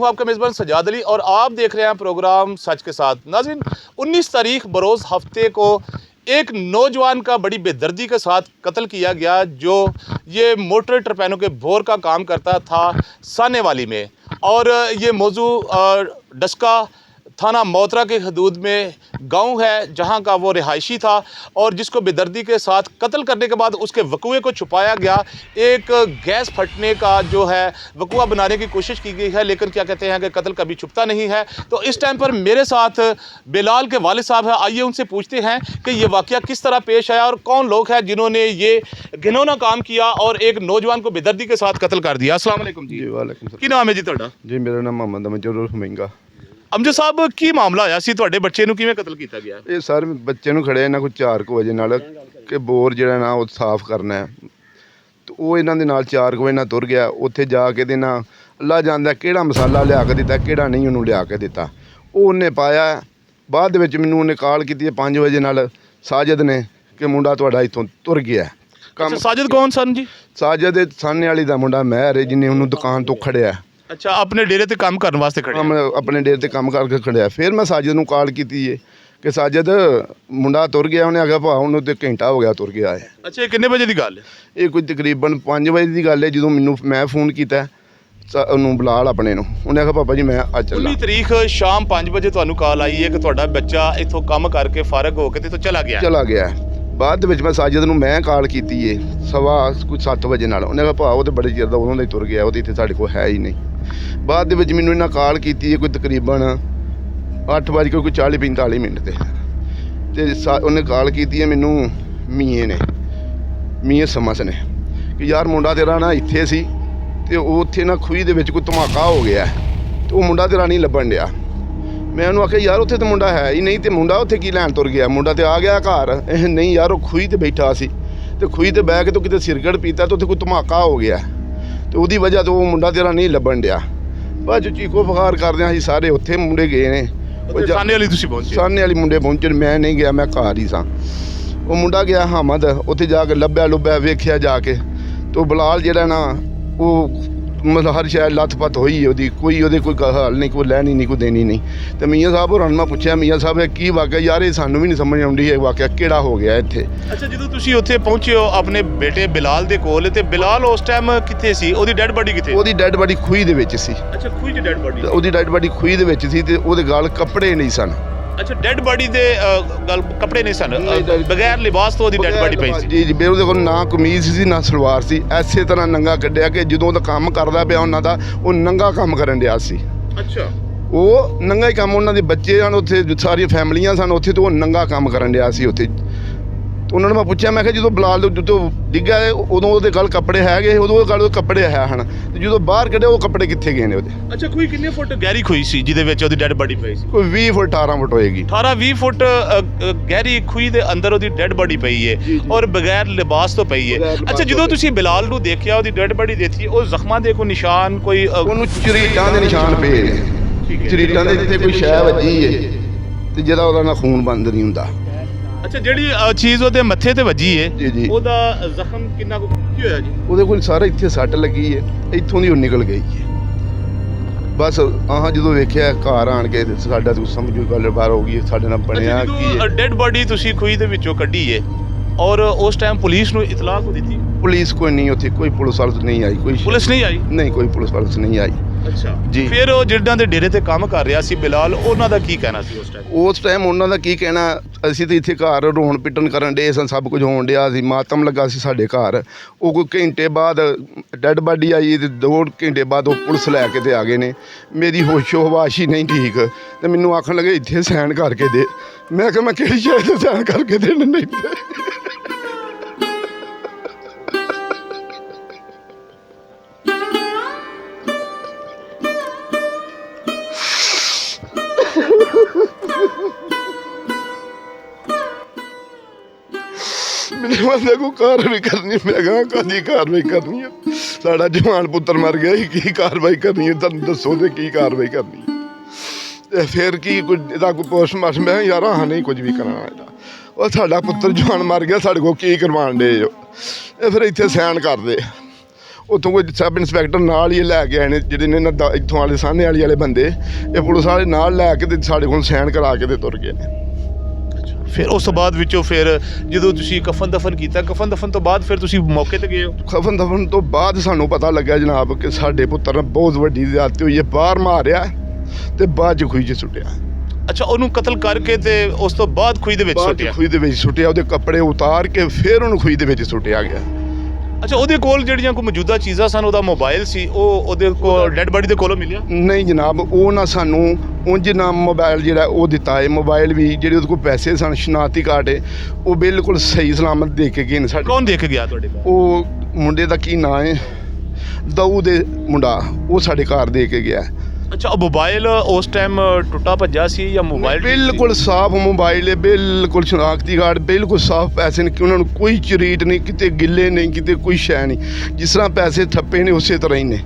आपका मेज़बान सजाद अली और आप देख रहे हैं प्रोग्राम सच के साथ। नाज़रीन, 19 तारीख बरोज़ हफ्ते को एक नौजवान का बड़ी बेदर्दी के साथ कत्ल किया गया, जो ये मोटर टरपैनों के बोर का काम करता था साने वाली में। और ये मौजू डस्का थाना मोतरा के हदूद में गांव है, जहां का वो रिहायशी था और जिसको बेदर्दी के साथ कत्ल करने के बाद उसके वकूए को छुपाया गया। एक गैस फटने का जो है वकूआ बनाने की कोशिश की गई है, लेकिन क्या कहते हैं कि कत्ल कभी छुपता नहीं है। तो इस टाइम पर मेरे साथ बिलाल के वालिद साहब हैं। आइए उनसे पूछते हैं कि ये वाक़या किस तरह पेश आया और कौन लोग हैं जिन्होंने ये घिनौना काम किया और एक नौजवान को बेदर्दी के साथ कत्ल कर दिया। अस्सलाम वालेकुम जी। वालेकुम सलाम। की नाम है जी ਤੁਹਾਡਾ? जी मेरा नाम मोहम्मद अमजद उर्फ महिंगा। ਅਮਜਦ ਸਾਹਿਬ, ਕੀ ਮਾਮਲਾ ਹੋਇਆ ਸੀ? ਤੁਹਾਡੇ ਬੱਚੇ ਨੂੰ ਕਿਵੇਂ ਕਤਲ ਕੀਤਾ ਗਿਆ? ਇਹ ਸਰ ਬੱਚੇ ਨੂੰ ਖੜਿਆ ਇਹਨਾਂ ਕੋਲ 4 ਵਜੇ ਨਾਲ ਕਿ ਬੋਰ ਜਿਹੜਾ ਨਾ ਉਹ ਸਾਫ਼ ਕਰਨਾ ਹੈ, ਤੇ ਉਹ ਇਹਨਾਂ ਦੇ ਨਾਲ 4 ਵਜੇ ਨਾਲ ਤੁਰ ਗਿਆ। ਉੱਥੇ ਜਾ ਕੇ ਦੇ ਨਾ ਅੱਲਾ ਜਾਣਦਾ ਕਿਹੜਾ ਮਸਾਲਾ ਲਿਆ ਕੇ ਦਿੱਤਾ, ਕਿਹੜਾ ਨਹੀਂ ਉਹਨੂੰ ਲਿਆ ਕੇ ਦਿੱਤਾ। ਉਹ ਉਹਨੇ ਪਾਇਆ। ਬਾਅਦ ਦੇ ਵਿੱਚ ਮੈਨੂੰ ਉਹਨੇ ਕਾਲ ਕੀਤੀ 5 ਵਜੇ ਨਾਲ ਸਾਜਦ ਨੇ ਕਿ ਮੁੰਡਾ ਤੁਹਾਡਾ ਇੱਥੋਂ ਤੁਰ ਗਿਆ। ਅੱਛਾ, ਸਾਜਦ ਕੌਣ ਸਨ ਜੀ? ਸਾਜਦ ਸਾਹਨੇ ਵਾਲੀ ਦਾ ਮੁੰਡਾ ਮਹਿਰ ਹੈ, ਜਿਹਨੇ ਉਹਨੂੰ ਦੁਕਾਨ ਤੋਂ ਖੜਿਆ। ਅੱਛਾ, ਆਪਣੇ ਡੇਰੇ ਤੇ ਕੰਮ ਕਰਨ ਵਾਸਤੇ ਖੜੇ? ਮੈਂ ਆਪਣੇ ਡੇਰੇ ਤੇ ਕੰਮ ਕਰਕੇ ਖੜਿਆ। ਫਿਰ ਮੈਂ ਸਾਜਦ ਨੂੰ ਕਾਲ ਕੀਤੀ ਹੈ ਕਿ ਸਾਜਦ ਮੁੰਡਾ ਤੁਰ ਗਿਆ। ਉਹਨੇ ਆਖਿਆ ਭਾ ਉਹਨੂੰ ਤੇ ਘੰਟਾ ਹੋ ਗਿਆ ਤੁਰ ਗਿਆ ਹੈ। ਅੱਛਾ, ਇਹ ਕਿੰਨੇ ਵਜੇ ਦੀ ਗੱਲ ਹੈ? ਇਹ ਕੋਈ ਤਕਰੀਬਨ 5 ਵਜੇ ਦੀ ਗੱਲ ਹੈ। ਜਦੋਂ ਮੈਂ ਫੋਨ ਕੀਤਾ ਉਹਨੂੰ ਬੁਲਾਲ ਆਪਣੇ ਨੂੰ, ਉਹਨੇ ਆਖਿਆ ਪਾਪਾ ਜੀ ਮੈਂ ਅੱਜ ਚੱਲਾਂ। 19 ਤਰੀਕ ਸ਼ਾਮ 5 ਵਜੇ ਤੁਹਾਨੂੰ ਕਾਲ ਆਈ ਹੈ ਕਿ ਤੁਹਾਡਾ ਬੱਚਾ ਇੱਥੋਂ ਕੰਮ ਕਰਕੇ ਫਾਰਗ ਹੋ ਕੇ ਤੇ ਇੱਥੋਂ ਚਲਾ ਗਿਆ। ਬਾਅਦ ਦੇ ਵਿੱਚ ਮੈਂ ਸਾਜਦ ਨੂੰ ਮੈਂ ਕਾਲ ਕੀਤੀ ਹੈ ਸਵਾ ਕੁਝ 7 ਵਜੇ ਨਾਲ। ਉਹਨੇ ਕਿਹਾ ਭਾ ਉਹ ਤਾਂ ਬੜੇ ਚਿਰ ਦਾ ਉਦੋਂ ਦਾ ਹੀ ਤੁਰ ਗਿਆ, ਉਹ ਤਾਂ ਇੱਥੇ ਸਾਡੇ ਕੋਲ ਹੈ ਹੀ ਨਹੀਂ। ਬਾਅਦ ਦੇ ਵਿੱਚ ਮੈਨੂੰ ਇਹਨਾਂ ਕਾਲ ਕੀਤੀ ਹੈ ਕੋਈ ਤਕਰੀਬਨ 8:40-45 ਮਿੰਟ ਤੇ ਉਹਨੇ ਕਾਲ ਕੀਤੀ ਹੈ ਮੈਨੂੰ ਮੀਏ ਸਮਸ ਨੇ ਕਿ ਯਾਰ ਮੁੰਡਾ ਤੇਰਾ ਨਾ ਇੱਥੇ ਸੀ ਤੇ ਉਹ ਉੱਥੇ ਨਾ ਖੂਹੀ ਦੇ ਵਿੱਚ ਕੋਈ ਧਮਾਕਾ ਹੋ ਗਿਆ ਤੇ ਉਹ ਮੁੰਡਾ ਤੇਰਾ ਨਹੀਂ ਲੱਭਣ ਡਿਆ। ਮੈਂ ਉਹਨੂੰ ਆਖਿਆ ਯਾਰ ਉੱਥੇ ਤਾਂ ਮੁੰਡਾ ਹੈ ਹੀ ਨਹੀਂ, ਤੇ ਮੁੰਡਾ ਉੱਥੇ ਕੀ ਲੈਣ ਤੁਰ ਗਿਆ? ਮੁੰਡਾ ਤੇ ਆ ਗਿਆ ਘਰ। ਇਹ ਨਹੀਂ ਯਾਰ, ਉਹ ਖੂਹੀ ਤੇ ਬੈਠਾ ਸੀ ਤੇ ਖੂਹੀ ਤੇ ਬਹਿ ਕੇ ਤੂੰ ਕਿਤੇ ਸਿਰਗੜ ਪੀਤਾ ਤੇ ਉੱਥੇ ਕੋਈ ਧਮਾਕਾ ਹੋ ਗਿਆ ਤੇ ਉਹਦੀ ਵਜ੍ਹਾ ਤੋਂ ਉਹ ਮੁੰਡਾ ਤੇਰਾ ਨਹੀਂ ਲੱਭਣ ਡਿਆ। ਬਾਅਦ ਚ ਚੀਕੋ ਫਖਾਰ ਕਰਦੇ ਹਾਂ ਅਸੀਂ ਸਾਰੇ। ਉੱਥੇ ਮੁੰਡੇ ਗਏ ਨੇ, ਸਾਨੇ ਵਾਲੀ ਤੁਸੀਂ ਪਹੁੰਚੇ? ਸਾਨੇ ਵਾਲੀ ਮੁੰਡੇ ਪਹੁੰਚੇ। ਮੈਂ ਨਹੀਂ ਗਿਆ, ਮੈਂ ਘਰ ਹੀ ਸਾਂ। ਉਹ ਮੁੰਡਾ ਗਿਆ ਹਮਦ, ਉੱਥੇ ਜਾ ਕੇ ਲੱਭਿਆ ਵੇਖਿਆ ਜਾ ਕੇ ਤੇ ਬਲਾਲ ਜਿਹੜਾ ਨਾ ਉਹ ਮਤਲਬ ਹਰ ਸ਼ਾਇਦ ਲੱਥ-ਪੱਥ ਹੋਈ ਉਹਦੀ, ਕੋਈ ਉਹਦੇ ਕੋਈ ਹਾਲ ਨਹੀਂ, ਕੋਈ ਲੈਣੀ ਨਹੀਂ, ਕੋਈ ਦੇਣੀ ਨਹੀਂ। ਤੇ ਮੀਆਂ ਸਾਹਿਬ ਹੋਰਾਂ ਨੂੰ ਮੈਂ ਪੁੱਛਿਆ ਮੀਆਂ ਸਾਹਿਬ ਇਹ ਕੀ ਵਾਕਿਆ? ਯਾਰ ਇਹ ਸਾਨੂੰ ਵੀ ਨਹੀਂ ਸਮਝ ਆਉਂਦੀ ਇਹ ਵਾਕਿਆ ਕਿਹੜਾ ਹੋ ਗਿਆ ਇੱਥੇ। ਅੱਛਾ, ਜਦੋਂ ਤੁਸੀਂ ਉੱਥੇ ਪਹੁੰਚੇ ਹੋ ਆਪਣੇ ਬੇਟੇ ਬਿਲਾਲ ਦੇ ਕੋਲ, ਤੇ ਬਿਲਾਲ ਉਸ ਟਾਈਮ ਕਿੱਥੇ ਸੀ? ਉਹਦੀ ਡੈੱਡ ਬਾਡੀ ਕਿੱਥੇ? ਉਹਦੀ ਡੈੱਡ ਬਾਡੀ ਖੂਹੀ ਦੇ ਵਿੱਚ ਸੀ। ਅੱਛਾ, ਖੂਹੀ 'ਚ ਡੈੱਡ ਬਾਡੀ? ਉਹਦੀ ਡੈੱਡ ਬਾਡੀ ਖੂਹੀ ਦੇ ਵਿੱਚ ਸੀ ਤੇ ਉਹਦੇ ਗਲ ਕੱਪੜੇ ਨਹੀਂ ਸਨ। ਅੱਛਾ, ਡੈੱਡ ਬਾਡੀ ਦੇ ਗੱਲ ਕੱਪੜੇ ਨਹੀਂ ਸਨ, ਬਗੈਰ ਲਿਬਾਸ ਤੋਂ ਉਹਦੀ ਡੈੱਡ ਬਾਡੀ ਪਈ ਸੀ? ਜੀ ਜੀ, ਉਹਦੇ ਕੋਲ ਨਾ ਕਮੀਜ਼ ਸੀ ਨਾ ਸਲਵਾਰ ਸੀ। ਐਸੇ ਤਰ੍ਹਾਂ ਨੰਗਾ ਕੱਢਿਆ ਕਿ ਜਦੋਂ ਉਹਦਾ ਕੰਮ ਕਰਦਾ ਪਿਆ ਉਹਨਾਂ ਦਾ, ਉਹ ਨੰਗਾ ਕੰਮ ਕਰਨ ਡਿਆ ਸੀ। ਅੱਛਾ, ਉਹ ਨੰਗਾ ਹੀ ਕੰਮ, ਉਹਨਾਂ ਦੇ ਬੱਚੇ ਹਨ ਉੱਥੇ, ਸਾਰੀਆਂ ਫੈਮਲੀਆਂ ਸਨ ਉੱਥੇ, ਤੇ ਉਹ ਨੰਗਾ ਕੰਮ ਕਰਨ ਡਿਆ ਸੀ ਉੱਥੇ। ਉਹਨਾਂ ਨੂੰ ਮੈਂ ਪੁੱਛਿਆ, ਮੈਂ ਕਿਹਾ ਜਦੋਂ ਬਲਾਲ ਦੇ ਜਦੋਂ ਡਿੱਗਾ ਉਦੋਂ ਉਹਦੇ ਗਲ ਕੱਪੜੇ ਹੈਗੇ, ਉਦੋਂ ਉਹਦੇ ਗਲ ਕੱਪੜੇ ਹੈ ਹਨ, ਤੇ ਜਦੋਂ ਬਾਹਰ ਕੱਢਿਆ ਉਹ ਕੱਪੜੇ ਕਿੱਥੇ ਗਏ ਨੇ ਉਹਦੇ? ਅੱਛਾ, ਕੋਈ ਕਿੰਨੇ ਫੁੱਟ ਗਹਿਰੀ ਖੂਹੀ ਸੀ ਜਿਹਦੇ ਵਿੱਚ ਉਹਦੀ ਡੈੱਡ ਬਾਡੀ ਪਈ ਸੀ? ਕੋਈ 20 ਫੁੱਟ 18 ਫੁੱਟ ਹੋਏਗੀ। 18-20 ਫੁੱਟ ਗਹਿਰੀ ਖੂਹੀ ਦੇ ਅੰਦਰ ਉਹਦੀ ਡੈੱਡ ਬਾਡੀ ਪਈ ਹੈ ਔਰ ਬਗੈਰ ਲਿਬਾਸ ਤੋਂ ਪਈ ਹੈ। ਅੱਛਾ, ਜਦੋਂ ਤੁਸੀਂ ਬਿਲਾਲ ਨੂੰ ਦੇਖਿਆ, ਉਹਦੀ ਡੈੱਡ ਬਾਡੀ ਦੇਖੀ, ਉਹ ਜ਼ਖਮਾਂ ਦੇ ਕੋਈ ਨਿਸ਼ਾਨ, ਕੋਈ ਉਹਨੂੰ ਝਰੀਟਾਂ ਦੇ ਨਿਸ਼ਾਨ ਪਏ ਨੇ। ਝਰੀਟਾਂ ਦੇ ਜਿੱਥੇ ਕੋਈ ਸ਼ੈ ਵੱਜੀ ਹੈ ਤੇ ਜਿਹਦਾ ਉਹਦਾ ਨਾ ਖੂਨ ਬੰਦ ਨਹੀਂ ਹੁੰਦਾ। ਅੱਛਾ, ਜਿਹੜੀ ਚੀਜ਼ ਉਹਦੇ ਮੱਥੇ ਤੇ ਵੱਜੀ ਹੈ ਜੀ, ਉਹਦਾ ਜ਼ਖਮ ਕਿੰਨਾ ਕੁ ਕੀ ਹੋਇਆ ਜੀ? ਉਹਦੇ ਕੋਲ ਸਾਰਾ ਇੱਥੇ ਸੱਟ ਲੱਗੀ ਹੈ, ਇੱਥੋਂ ਦੀ ਉਹ ਨਿਕਲ ਗਈ ਹੈ। ਬਸ ਆਹ ਜਦੋਂ ਵੇਖਿਆ ਘਰ ਆਣ ਕੇ ਸਾਡਾ ਤੂੰ ਸਮਝੋ ਗੱਲ ਬਾਹਰ ਹੋ ਗਈ, ਸਾਡੇ ਨਾਲ ਬਣਿਆ ਕੀ ਹੈ। ਡੈੱਡ ਬਾਡੀ ਤੁਸੀਂ ਖੂਹੀ ਦੇ ਵਿੱਚੋਂ ਕੱਢੀ ਹੈ ਔਰ ਉਸ ਟਾਈਮ ਪੁਲਿਸ ਨੂੰ ਇਤਲਾਹ ਕੋ ਦਿੱਤੀ? ਪੁਲਿਸ ਕੋਈ ਨਹੀਂ ਉੱਥੇ, ਕੋਈ ਪੁਲਿਸ ਵਾਲੇ ਨਹੀਂ ਆਈ। ਕੋਈ ਪੁਲਿਸ ਨਹੀਂ ਆਈ? ਨਹੀਂ, ਕੋਈ ਪੁਲਿਸ ਵਾਲੇ ਨਹੀਂ ਆਈ। ਅੱਛਾ ਜੀ। ਫਿਰ ਉਹ ਜਿਨ੍ਹਾਂ ਦੇ ਡੇਰੇ ਤੇ ਕੰਮ ਕਰ ਰਿਹਾ ਸੀ ਬਿਲਾਲ, ਉਹਨਾਂ ਦਾ ਕੀ ਕਹਿਣਾ ਸੀ ਉਸ ਟਾਈਮ? ਉਸ ਟਾਈਮ ਉਹਨਾਂ ਦਾ ਕੀ ਕਹਿਣਾ, ਅਸੀਂ ਤਾਂ ਇੱਥੇ ਘਰ ਰੋਣ ਪਿੱਟਣ ਕਰਨ ਡੇ ਸਨ, ਸਭ ਕੁਝ ਹੋਣ ਡਿਆ ਸੀ, ਮਾਤਮ ਲੱਗਾ ਸੀ ਸਾਡੇ ਘਰ। ਉਹ ਕੋਈ ਘੰਟੇ ਬਾਅਦ ਡੈੱਡ ਬਾਡੀ ਆਈ ਤੇ 2 ਘੰਟੇ ਬਾਅਦ ਉਹ ਪੁਲਿਸ ਲੈ ਕੇ ਤੇ ਆ ਗਏ ਨੇ। ਮੇਰੀ ਹੋਸ਼ੋ ਹਵਾਸ਼ ਹੀ ਨਹੀਂ ਠੀਕ, ਤੇ ਮੈਨੂੰ ਆਖਣ ਲੱਗੇ ਇੱਥੇ ਸਾਈਨ ਕਰਕੇ ਦੇ। ਮੈਂ ਕਿਹਾ ਮੈਂ ਕਿਹੜੀ ਸ਼ਾਇਦ ਤੇ ਸਾਈਨ ਕਰਕੇ ਦੇਣ ਨਹੀਂ ਤੇ। ਮੇਰੇ ਬੰਦੇ ਕੋ ਕਾਰਵਾਈ ਕਰਨੀ, ਮੈਂ ਕਿਹਾ ਕਾਹਦੀ ਕਾਰਵਾਈ ਕਰਨੀ ਆ? ਸਾਡਾ ਜਵਾਨ ਪੁੱਤਰ ਮਰ ਗਿਆ ਸੀ, ਕੀ ਕਾਰਵਾਈ ਕਰਨੀ ਹੈ? ਤੁਹਾਨੂੰ ਦੱਸੋ ਤੇ ਕੀ ਕਾਰਵਾਈ ਕਰਨੀ ਤੇ ਫਿਰ ਕੀ ਕੋਈ ਇਹਦਾ ਕੋਈ ਪੋਸਟਮਾਰਟਮ? ਮੈਂ ਯਾਰ ਹਾਂ ਨਹੀਂ ਕੁਝ ਵੀ ਕਰਨਾ ਇਹਦਾ, ਉਹ ਸਾਡਾ ਪੁੱਤਰ ਜਵਾਨ ਮਰ ਗਿਆ, ਸਾਡੇ ਕੋਲ ਕੀ ਕਰਵਾਉਣ ਡੇ ਜੋ? ਇਹ ਫਿਰ ਇੱਥੇ ਸਾਈਨ ਕਰਦੇ। ਉੱਥੋਂ ਕੋਈ ਸਬ ਇੰਸਪੈਕਟਰ ਨਾਲ ਹੀ ਲੈ ਕੇ ਆਏ ਨੇ, ਜਿਹੜੇ ਨੇ ਇੱਥੋਂ ਵਾਲੇ ਸਾਹਨੇ ਵਾਲੇ ਬੰਦੇ, ਇਹ ਪੁਲਿਸ ਵਾਲੇ ਨਾਲ ਲੈ ਕੇ ਤੇ ਸਾਡੇ ਕੋਲ ਸਾਈਨ ਕਰਾ ਕੇ ਤੇ ਤੁਰ ਗਏ ਨੇ। ਫਿਰ ਉਸ ਤੋਂ ਬਾਅਦ ਵਿੱਚੋਂ ਫਿਰ ਜਦੋਂ ਤੁਸੀਂ ਕਫਨ ਦਫਨ ਕੀਤਾ, ਕਫਨ ਦਫਨ ਤੋਂ ਬਾਅਦ ਫਿਰ ਤੁਸੀਂ ਮੌਕੇ ਤੇ ਗਏ ਹੋ? ਖਫਨ ਦਫਨ ਤੋਂ ਬਾਅਦ ਸਾਨੂੰ ਪਤਾ ਲੱਗਿਆ ਜਨਾਬ ਕਿ ਸਾਡੇ ਪੁੱਤਰ ਨੇ ਬਹੁਤ ਵੱਡੀ ਜ਼ਿਆਦਤੀ ਹੋਈ ਹੈ, ਬਾਹਰ ਮਾਰਿਆ ਤੇ ਬਾਅਦ 'ਚ ਖੂਹੀ 'ਚ ਸੁੱਟਿਆ। ਅੱਛਾ, ਉਹਨੂੰ ਕਤਲ ਕਰਕੇ ਤੇ ਉਸ ਤੋਂ ਬਾਅਦ ਖੂਹੀ ਦੇ ਵਿੱਚ ਬਾਅਦ 'ਚ ਸੁੱਟਿਆ? ਖੂਹੀ ਦੇ ਵਿੱਚ ਸੁੱਟਿਆ, ਉਹਦੇ ਕੱਪੜੇ ਉਤਾਰ ਕੇ ਫਿਰ ਉਹਨੂੰ ਖੂਹੀ ਦੇ ਵਿੱਚ ਸੁੱਟਿਆ ਗਿਆ। ਅੱਛਾ, ਉਹਦੇ ਕੋਲ ਜਿਹੜੀਆਂ ਕੋਈ ਮੌਜੂਦਾ ਚੀਜ਼ਾਂ ਸਨ, ਉਹਦਾ ਮੋਬਾਈਲ ਸੀ, ਉਹ ਉਹਦੇ ਕੋਲ ਡੈੱਡ ਬਾਡੀ ਦੇ ਕੋਲੋਂ ਮਿਲਿਆ? ਨਹੀਂ ਜਨਾਬ, ਉਹ ਨਾ ਸਾਨੂੰ ਉਂਝ ਨਾ ਮੋਬਾਈਲ ਜਿਹੜਾ ਉਹ ਦਿੱਤਾ ਹੈ, ਮੋਬਾਈਲ ਵੀ ਜਿਹੜੇ ਉਹਦੇ ਕੋਲ ਪੈਸੇ ਸਨ, ਸ਼ਨਾਖਤੀ ਕਾਰਡ ਹੈ, ਉਹ ਬਿਲਕੁਲ ਸਹੀ ਸਲਾਮਤ ਦੇ ਕੇ ਗਏ ਨੇ ਸਾਡੇ। ਕੌਣ ਦੇ ਕੇ ਗਿਆ ਤੁਹਾਡੇ ਕੋਲ? ਉਹ ਮੁੰਡੇ ਦਾ ਕੀ ਨਾਂ ਹੈ, ਦਊ ਦੇ ਮੁੰਡਾ, ਉਹ ਸਾਡੇ ਘਰ ਦੇ ਕੇ ਗਿਆ। ਅੱਛਾ, ਉਹ ਮੋਬਾਈਲ ਉਸ ਟਾਈਮ ਟੁੱਟਾ ਭੱਜਾ ਸੀ ਜਾਂ ਮੋਬਾਈਲ ਬਿਲਕੁਲ ਸਾਫ਼ ਮੋਬਾਈਲ ਹੈ, ਬਿਲਕੁਲ ਸ਼ਨਾਖਤੀ ਕਾਰਡ, ਬਿਲਕੁਲ ਸਾਫ਼ ਪੈਸੇ ਨੇ, ਕਿ ਉਹਨਾਂ ਨੂੰ ਕੋਈ ਚਰੀਟ ਨਹੀਂ, ਕਿਤੇ ਗਿੱਲੇ ਨਹੀਂ, ਕਿਤੇ ਕੋਈ ਸ਼ੈ ਨਹੀਂ, ਜਿਸ ਤਰ੍ਹਾਂ ਪੈਸੇ ਥੱਪੇ ਨੇ ਉਸੇ ਤਰ੍ਹਾਂ ਹੀ ਨੇ।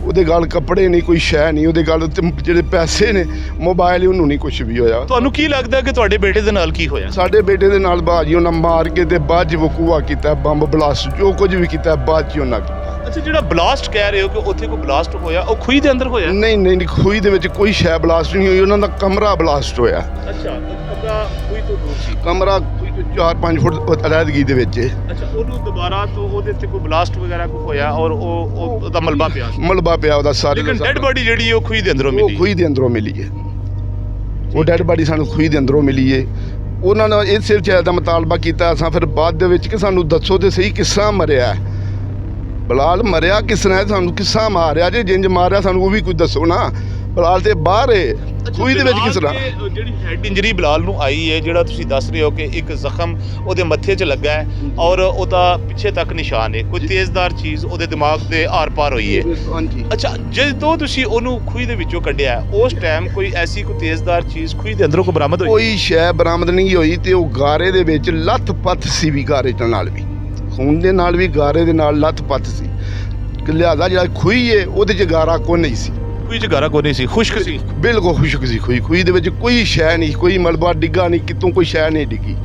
ਉਹਦੇ ਗੱਲ ਕੱਪੜੇ ਨਹੀਂ, ਕੋਈ ਸ਼ੈ ਨਹੀਂ ਉਹਦੇ ਗੱਲ, ਤੇ ਜਿਹੜੇ ਪੈਸੇ ਨੇ, ਮੋਬਾਈਲ ਉਹਨੂੰ ਨਹੀਂ ਕੁਝ ਵੀ ਹੋਇਆ। ਤੁਹਾਨੂੰ ਕੀ ਲੱਗਦਾ ਕਿ ਤੁਹਾਡੇ ਬੇਟੇ ਦੇ ਨਾਲ ਕੀ ਹੋਇਆ? ਸਾਡੇ ਬੇਟੇ ਦੇ ਨਾਲ ਬਾਜੀ ਉਹਨਾਂ ਮਾਰ ਕੇ ਤੇ ਬਾਅਦ 'ਚ ਵਕੂਆ ਕੀਤਾ, ਬੰਬ ਬਲਾਸਟ ਜੋ ਕੁਝ ਵੀ ਕੀਤਾ ਬਾਅਦ 'ਚ ਉਹਨਾਂ ਕੀਤਾ। ਅੱਛਾ, ਜਿਹੜਾ ਬਲਾਸਟ ਕਹਿ ਰਹੇ ਹੋ ਕਿ ਉੱਥੇ ਕੋਈ ਬਲਾਸਟ ਹੋਇਆ, ਉਹ ਖੂਹੀ ਦੇ ਅੰਦਰ ਹੋਇਆ? ਨਹੀਂ, ਖੂਹੀ ਦੇ ਵਿੱਚ ਕੋਈ ਸ਼ੈ ਬਲਾਸਟ ਨਹੀਂ ਹੋਈ, ਉਹਨਾਂ ਦਾ ਕਮਰਾ ਬਲਾਸਟ ਹੋਇਆ। ਅੱਛਾ, ਕਮਰਾ ਖੂਹੀ ਤੋਂ ਦੂਰ ਸੀ? ਕਮਰਾ ਖੂਹੀ ਤੋਂ 4-5 ਫੁੱਟ ਅਲੱਦਗੀ ਦੇ ਵਿੱਚ ਹੈ। ਅੱਛਾ, ਉਹਨੂੰ ਦੁਬਾਰਾ ਤੋਂ ਉਹਦੇ ਤੇ ਕੋਈ ਬਲਾਸਟ ਵਗੈਰਾ ਕੋਈ ਹੋਇਆ ਔਰ ਉਹਦਾ ਮਲਬਾ ਪਿਆ ਸੀ? ਮਲਬਾ ਪਿਆ ਉਹਦਾ ਸਾਰੇ। ਲੇਕਿਨ ਡੈੱਡ ਬਾਡੀ ਜਿਹੜੀ ਉਹ ਖੂਹੀ ਦੇ ਅੰਦਰੋਂ ਉਹ ਮਿਲੀ? ਖੂਹੀ ਦੇ ਅੰਦਰੋਂ ਮਿਲੀ ਹੈ, ਉਹ ਡੈੱਡ ਬਾਡੀ ਸਾਨੂੰ ਖੂਹੀ ਦੇ ਅੰਦਰੋਂ ਮਿਲੀ ਹੈ। ਉਹਨਾਂ ਨੇ ਇਹ ਸਿਰ ਚੈਲ ਦਾ ਮੁਤਾਲਬਾ ਕੀਤਾ ਅਸਾਂ ਫਿਰ ਬਾਅਦ ਦੇ ਵਿੱਚ ਕਿ ਸਾਨੂੰ ਦੱਸੋ ਤੇ ਸਹੀ ਕਿਸ ਤਰ੍ਹਾਂ ਮਰਿਆ, ਬਲਾਲ ਮਰਿਆ ਕਿਸ ਤਰ੍ਹਾਂ, ਸਾਨੂੰ ਕਿਸ ਤਰ੍ਹਾਂ ਮਾਰਿਆ, ਜੇ ਜਿੰਜ ਮਾਰਿਆ ਸਾਨੂੰ ਉਹ ਵੀ ਕੁਝ ਦੱਸੋ ਨਾ। ਬਲਾਲ ਤੇ ਬਾਹਰ ਹੈ, ਖੂਹੀ ਦੇ ਵਿੱਚ ਕਿਸ ਤਰ੍ਹਾਂ? ਜਿਹੜੀ ਹੈਡ ਇੰਜਰੀ ਬਲਾਲ ਨੂੰ ਆਈ ਹੈ, ਜਿਹੜਾ ਤੁਸੀਂ ਦੱਸ ਰਹੇ ਹੋ ਕਿ ਇੱਕ ਜ਼ਖਮ ਉਹਦੇ ਮੱਥੇ 'ਚ ਲੱਗਾ ਹੈ ਔਰ ਉਹਦਾ ਪਿੱਛੇ ਤੱਕ ਨਿਸ਼ਾਨ ਹੈ, ਕੋਈ ਤੇਜ਼ਦਾਰ ਚੀਜ਼ ਉਹਦੇ ਦਿਮਾਗ ਦੇ ਆਰ-ਪਾਰ ਹੋਈ ਹੈ। ਹਾਂਜੀ। ਅੱਛਾ, ਜਦੋਂ ਤੁਸੀਂ ਉਹਨੂੰ ਖੂਹੀ ਦੇ ਵਿੱਚੋਂ ਕੱਢਿਆ, ਉਸ ਟਾਈਮ ਕੋਈ ਐਸੀ ਕੋਈ ਤੇਜ਼ਦਾਰ ਚੀਜ਼ ਖੂਹੀ ਦੇ ਅੰਦਰੋਂ ਕੋਈ ਬਰਾਮਦ ਹੋਈ? ਕੋਈ ਸ਼ੈ ਬਰਾਮਦ ਨਹੀਂ ਹੋਈ, ਤੇ ਉਹ ਗਾਰੇ ਦੇ ਵਿੱਚ ਲੱਥ-ਪੱਥ ਸੀ, ਵੀ ਗਾਰੇ ਨਾਲ ਵੀ, ਖੂਨ ਦੇ ਨਾਲ ਵੀ ਗਾਰੇ ਦੇ ਨਾਲ ਲੱਥ-ਪੱਥ ਸੀ। ਲਿਹਾਜ਼ਾ ਜਿਹੜਾ ਖੂਹੀ ਹੈ ਉਹਦੇ 'ਚ ਗਾਰਾ ਕੋਈ ਨਹੀਂ ਸੀ, ਖੂਹੀ 'ਚ ਗਾਰਾ ਕੋਈ ਨਹੀਂ ਸੀ, ਖੁਸ਼ਕ ਸੀ? ਬਿਲਕੁਲ ਖੁਸ਼ਕ ਸੀ ਖੂਹੀ। ਖੂਹੀ ਦੇ ਵਿੱਚ ਕੋਈ ਸ਼ੈ ਨਹੀਂ, ਕੋਈ ਮਲਬਾ ਡਿੱਗਾ ਨਹੀਂ, ਕਿਤੋਂ ਕੋਈ ਸ਼ੈ ਨਹੀਂ ਡਿੱਗੀ।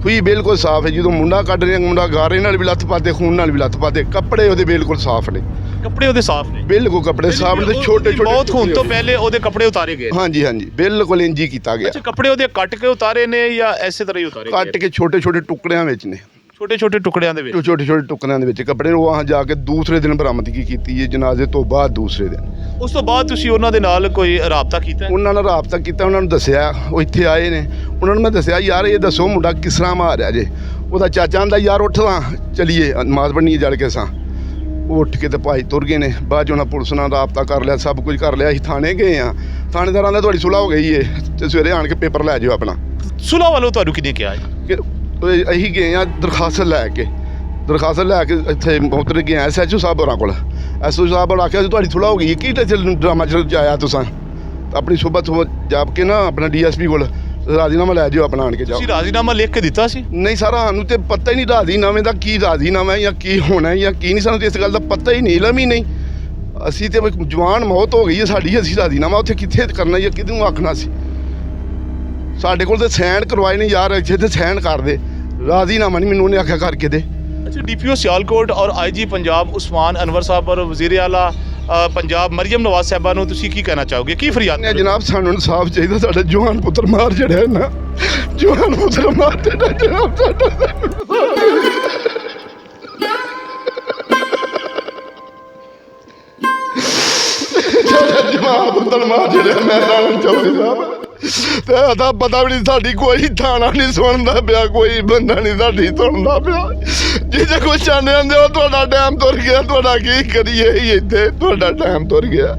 ਖੂਹੀ ਬਿਲਕੁਲ ਸਾਫ਼ ਹੈ। ਜਦੋਂ ਮੁੰਡਾ ਕੱਢ ਰਿਹਾ, ਮੁੰਡਾ ਗਾਰੇ ਨਾਲ ਵੀ ਲੱਥ ਪਾਤੇ, ਖੂਨ ਨਾਲ ਵੀ ਲੱਥ ਪਾਤੇ, ਕੱਪੜੇ ਉਹਦੇ ਬਿਲਕੁਲ ਸਾਫ਼ ਨੇ। ਕੱਪੜੇ ਉਹਦੇ ਸਾਫ਼ ਨੇ? ਬਿਲਕੁਲ ਕੱਪੜੇ ਸਾਫ਼ ਨੇ, ਛੋਟੇ-ਛੋਟੇ। ਬਹੁਤ ਖੂਨ ਤੋਂ ਪਹਿਲੇ ਉਹਦੇ ਕੱਪੜੇ ਉਤਾਰੇ ਗਏ? ਹਾਂਜੀ, ਬਿਲਕੁਲ ਇੰਜ ਹੀ ਕੀਤਾ ਗਿਆ। ਅੱਛਾ, ਕੱਪੜੇ ਉਹਦੇ ਕੱਟ ਕੇ ਉਤਾਰੇ ਨੇ ਜਾਂ ਐਸੇ ਤਰ੍ਹਾਂ ਹੀ ਉਤਾਰੇ? ਕੱਟ ਕੇ ਛੋਟੇ-ਛੋਟੇ ਟੁਕੜਿਆਂ ਵਿੱਚ ਨੇ, ਛੋਟੇ-ਛੋਟੇ ਟੁਕੜਿਆਂ ਦੇ ਵਿੱਚ? ਛੋਟੇ-ਛੋਟੇ ਟੁਕੜਿਆਂ ਦੇ ਵਿੱਚ ਕੱਪੜੇ ਨੂੰ ਵਹਾਂ ਜਾ ਕੇ ਦੂਸਰੇ ਦਿਨ ਬਰਾਮਦਗੀ ਕੀਤੀ ਹੈ, ਜਨਾਜ਼ੇ ਤੋਂ ਬਾਅਦ ਦੂਸਰੇ ਦਿਨ। ਉਸ ਤੋਂ ਬਾਅਦ ਤੁਸੀਂ ਉਹਨਾਂ ਦੇ ਨਾਲ ਕੋਈ ਰਾਬਤਾ ਕੀਤਾ? ਉਹਨਾਂ ਨਾਲ ਰਾਬਤਾ ਕੀਤਾ, ਉਹਨਾਂ ਨੂੰ ਦੱਸਿਆ, ਉਹ ਇੱਥੇ ਆਏ ਨੇ, ਉਹਨਾਂ ਨੂੰ ਮੈਂ ਦੱਸਿਆ ਯਾਰ ਇਹ ਦੱਸੋ ਮੁੰਡਾ ਕਿਸ ਤਰ੍ਹਾਂ ਮਾਰਿਆ ਜੇ। ਉਹਦਾ ਚਾਚਾ ਆਂਦਾ ਯਾਰ ਉੱਠ ਤਾਂ ਚਲੀਏ, ਨਮਾਜ਼ ਪੜ੍ਹਨੀ ਜੜ ਕੇ ਸਾਂ। ਉਹ ਉੱਠ ਕੇ ਤੇ ਭਾਈ ਤੁਰ ਗਏ ਨੇ। ਬਾਅਦ 'ਚ ਉਹਨਾਂ ਪੁਲਿਸ ਨਾਲ ਰਾਬਤਾ ਕਰ ਲਿਆ, ਸਭ ਕੁਝ ਕਰ ਲਿਆ। ਅਸੀਂ ਥਾਣੇ ਗਏ ਆ, ਥਾਣੇਦਾਰਾਂ ਦਾ ਤੁਹਾਡੀ ਸੁਲਾਹ ਹੋ ਗਈ ਏ ਤੇ ਸਵੇਰੇ ਆਣ ਕੇ ਪੇਪਰ ਲੈ ਜਾਓ ਆਪਣਾ। ਸੁਲਾਹ ਵੱਲੋਂ ਤੁਹਾਨੂੰ ਕਿਹਨੇ ਕਿਹਾ ਹੈ? ਕਿ ਅਸੀਂ ਗਏ ਆ ਦਰਖਾਸਤ ਲੈ ਕੇ ਇੱਥੇ ਉਤਰ ਗਏ SHO ਸਾਹਿਬ ਹੋਰਾਂ ਕੋਲ। SHO ਸਾਹਿਬ ਹੋਰਾਂ ਆਖਿਆ ਤੁਹਾਡੀ ਸੁਲਾਹ ਹੋ ਗਈ, ਕੀ ਡਰਾਮਾ ਚ ਆਇਆ ਤੁਸੀਂ? ਆਪਣੀ ਸੁਬਹ ਜਾ ਕੇ ਨਾ ਆਪਣਾ DSP ਕੋਲ ਰਾਜ਼ੀਨਾਮਾ ਲੈ ਜਾਓ ਆਪਣਾ, ਆਣ ਕੇ ਜਾਓ। ਤੁਸੀਂ ਰਾਜ਼ੀਨਾਮਾ ਲਿਖ ਕੇ ਦਿੱਤਾ ਸੀ? ਨਹੀਂ ਸਰ, ਸਾਨੂੰ ਤੇ ਪਤਾ ਹੀ ਨਹੀਂ ਰਾਜ਼ੀਨਾਮੇ ਦਾ, ਕੀ ਰਾਜ਼ੀਨਾਮਾ ਜਾਂ ਕੀ ਹੋਣਾ ਜਾਂ ਕੀ ਨਹੀਂ, ਸਾਨੂੰ ਤੇ ਇਸ ਗੱਲ ਦਾ ਪਤਾ ਹੀ ਨਹੀਂ, ਇਲਮ ਹੀ ਨਹੀਂ। ਅਸੀਂ ਤੇ ਜਵਾਨ ਮੌਤ ਹੋ ਗਈ ਹੈ ਸਾਡੀ, ਅਸੀਂ ਰਾਜ਼ੀਨਾਮਾ ਉੱਥੇ ਕਿੱਥੇ ਕਰਨਾ ਜਾਂ ਕਿਹਨੂੰ ਆਖਣਾ ਸੀ? ਸਾਡੇ ਕੋਲ ਤੇ ਸਾਈਨ ਕਰਵਾਏ ਨੇ ਯਾਰ, ਇੱਥੇ ਤੇ ਸਾਈਨ ਕਰ ਦੇ, ਰਾਜ਼ੀਨਾਮਾ ਨਹੀਂ ਮੈਨੂੰ ਉਹਨੇ ਆਖਿਆ ਕਰਕੇ ਦੇ। अच्छा, DPO सियालकोट और IG पंजाब उस्मान अनवर साहब और वज़ीर आला पंजाब मरियम नवाज साहबा ਨੂੰ ਤੁਸੀਂ ਕੀ ਕਹਿਣਾ ਚਾਹੋਗੇ, ਕੀ ਫਰਿਆਦ? ਜਨਾਬ ਸਾਨੂੰ ਇਨਸਾਫ ਚਾਹੀਦਾ, ਸਾਡਾ ਜਵਾਨ ਪੁੱਤਰ ਮਾਰ ਜਿਹੜਾ ਨਾ, ਜਵਾਨ ਪੁੱਤਰ ਮਾਰ ਜਿਹੜਾ ਜਨਾਬ ਸਾਡਾ ਜਵਾਨ ਪੁੱਤਰ ਮਾਰ ਜਿਹੜਾ, ਮੈਂ ਤਾਂ ਚਾਹੁੰਦਾ ਸਾਹਿਬ ਤੇ ਆਦਾ ਪਤਾ ਵੀ ਨਹੀਂ, ਸਾਡੀ ਕੋਈ ਥਾਣਾ ਨਹੀਂ ਸੁਣਦਾ ਪਿਆ, ਕੋਈ ਬੰਦਾ ਨਹੀਂ ਸਾਡੀ ਸੁਣਦਾ ਪਿਆ। ਜਿਹਦੇ ਕੋਈ ਚਾਹੁੰਦੇ ਹੁੰਦੇ ਉਹ ਤੁਹਾਡਾ ਟਾਈਮ ਤੁਰ ਗਿਆ, ਤੁਹਾਡਾ ਕੀ ਕਰੀਏ, ਇੱਥੇ ਤੁਹਾਡਾ ਟਾਈਮ ਤੁਰ ਗਿਆ।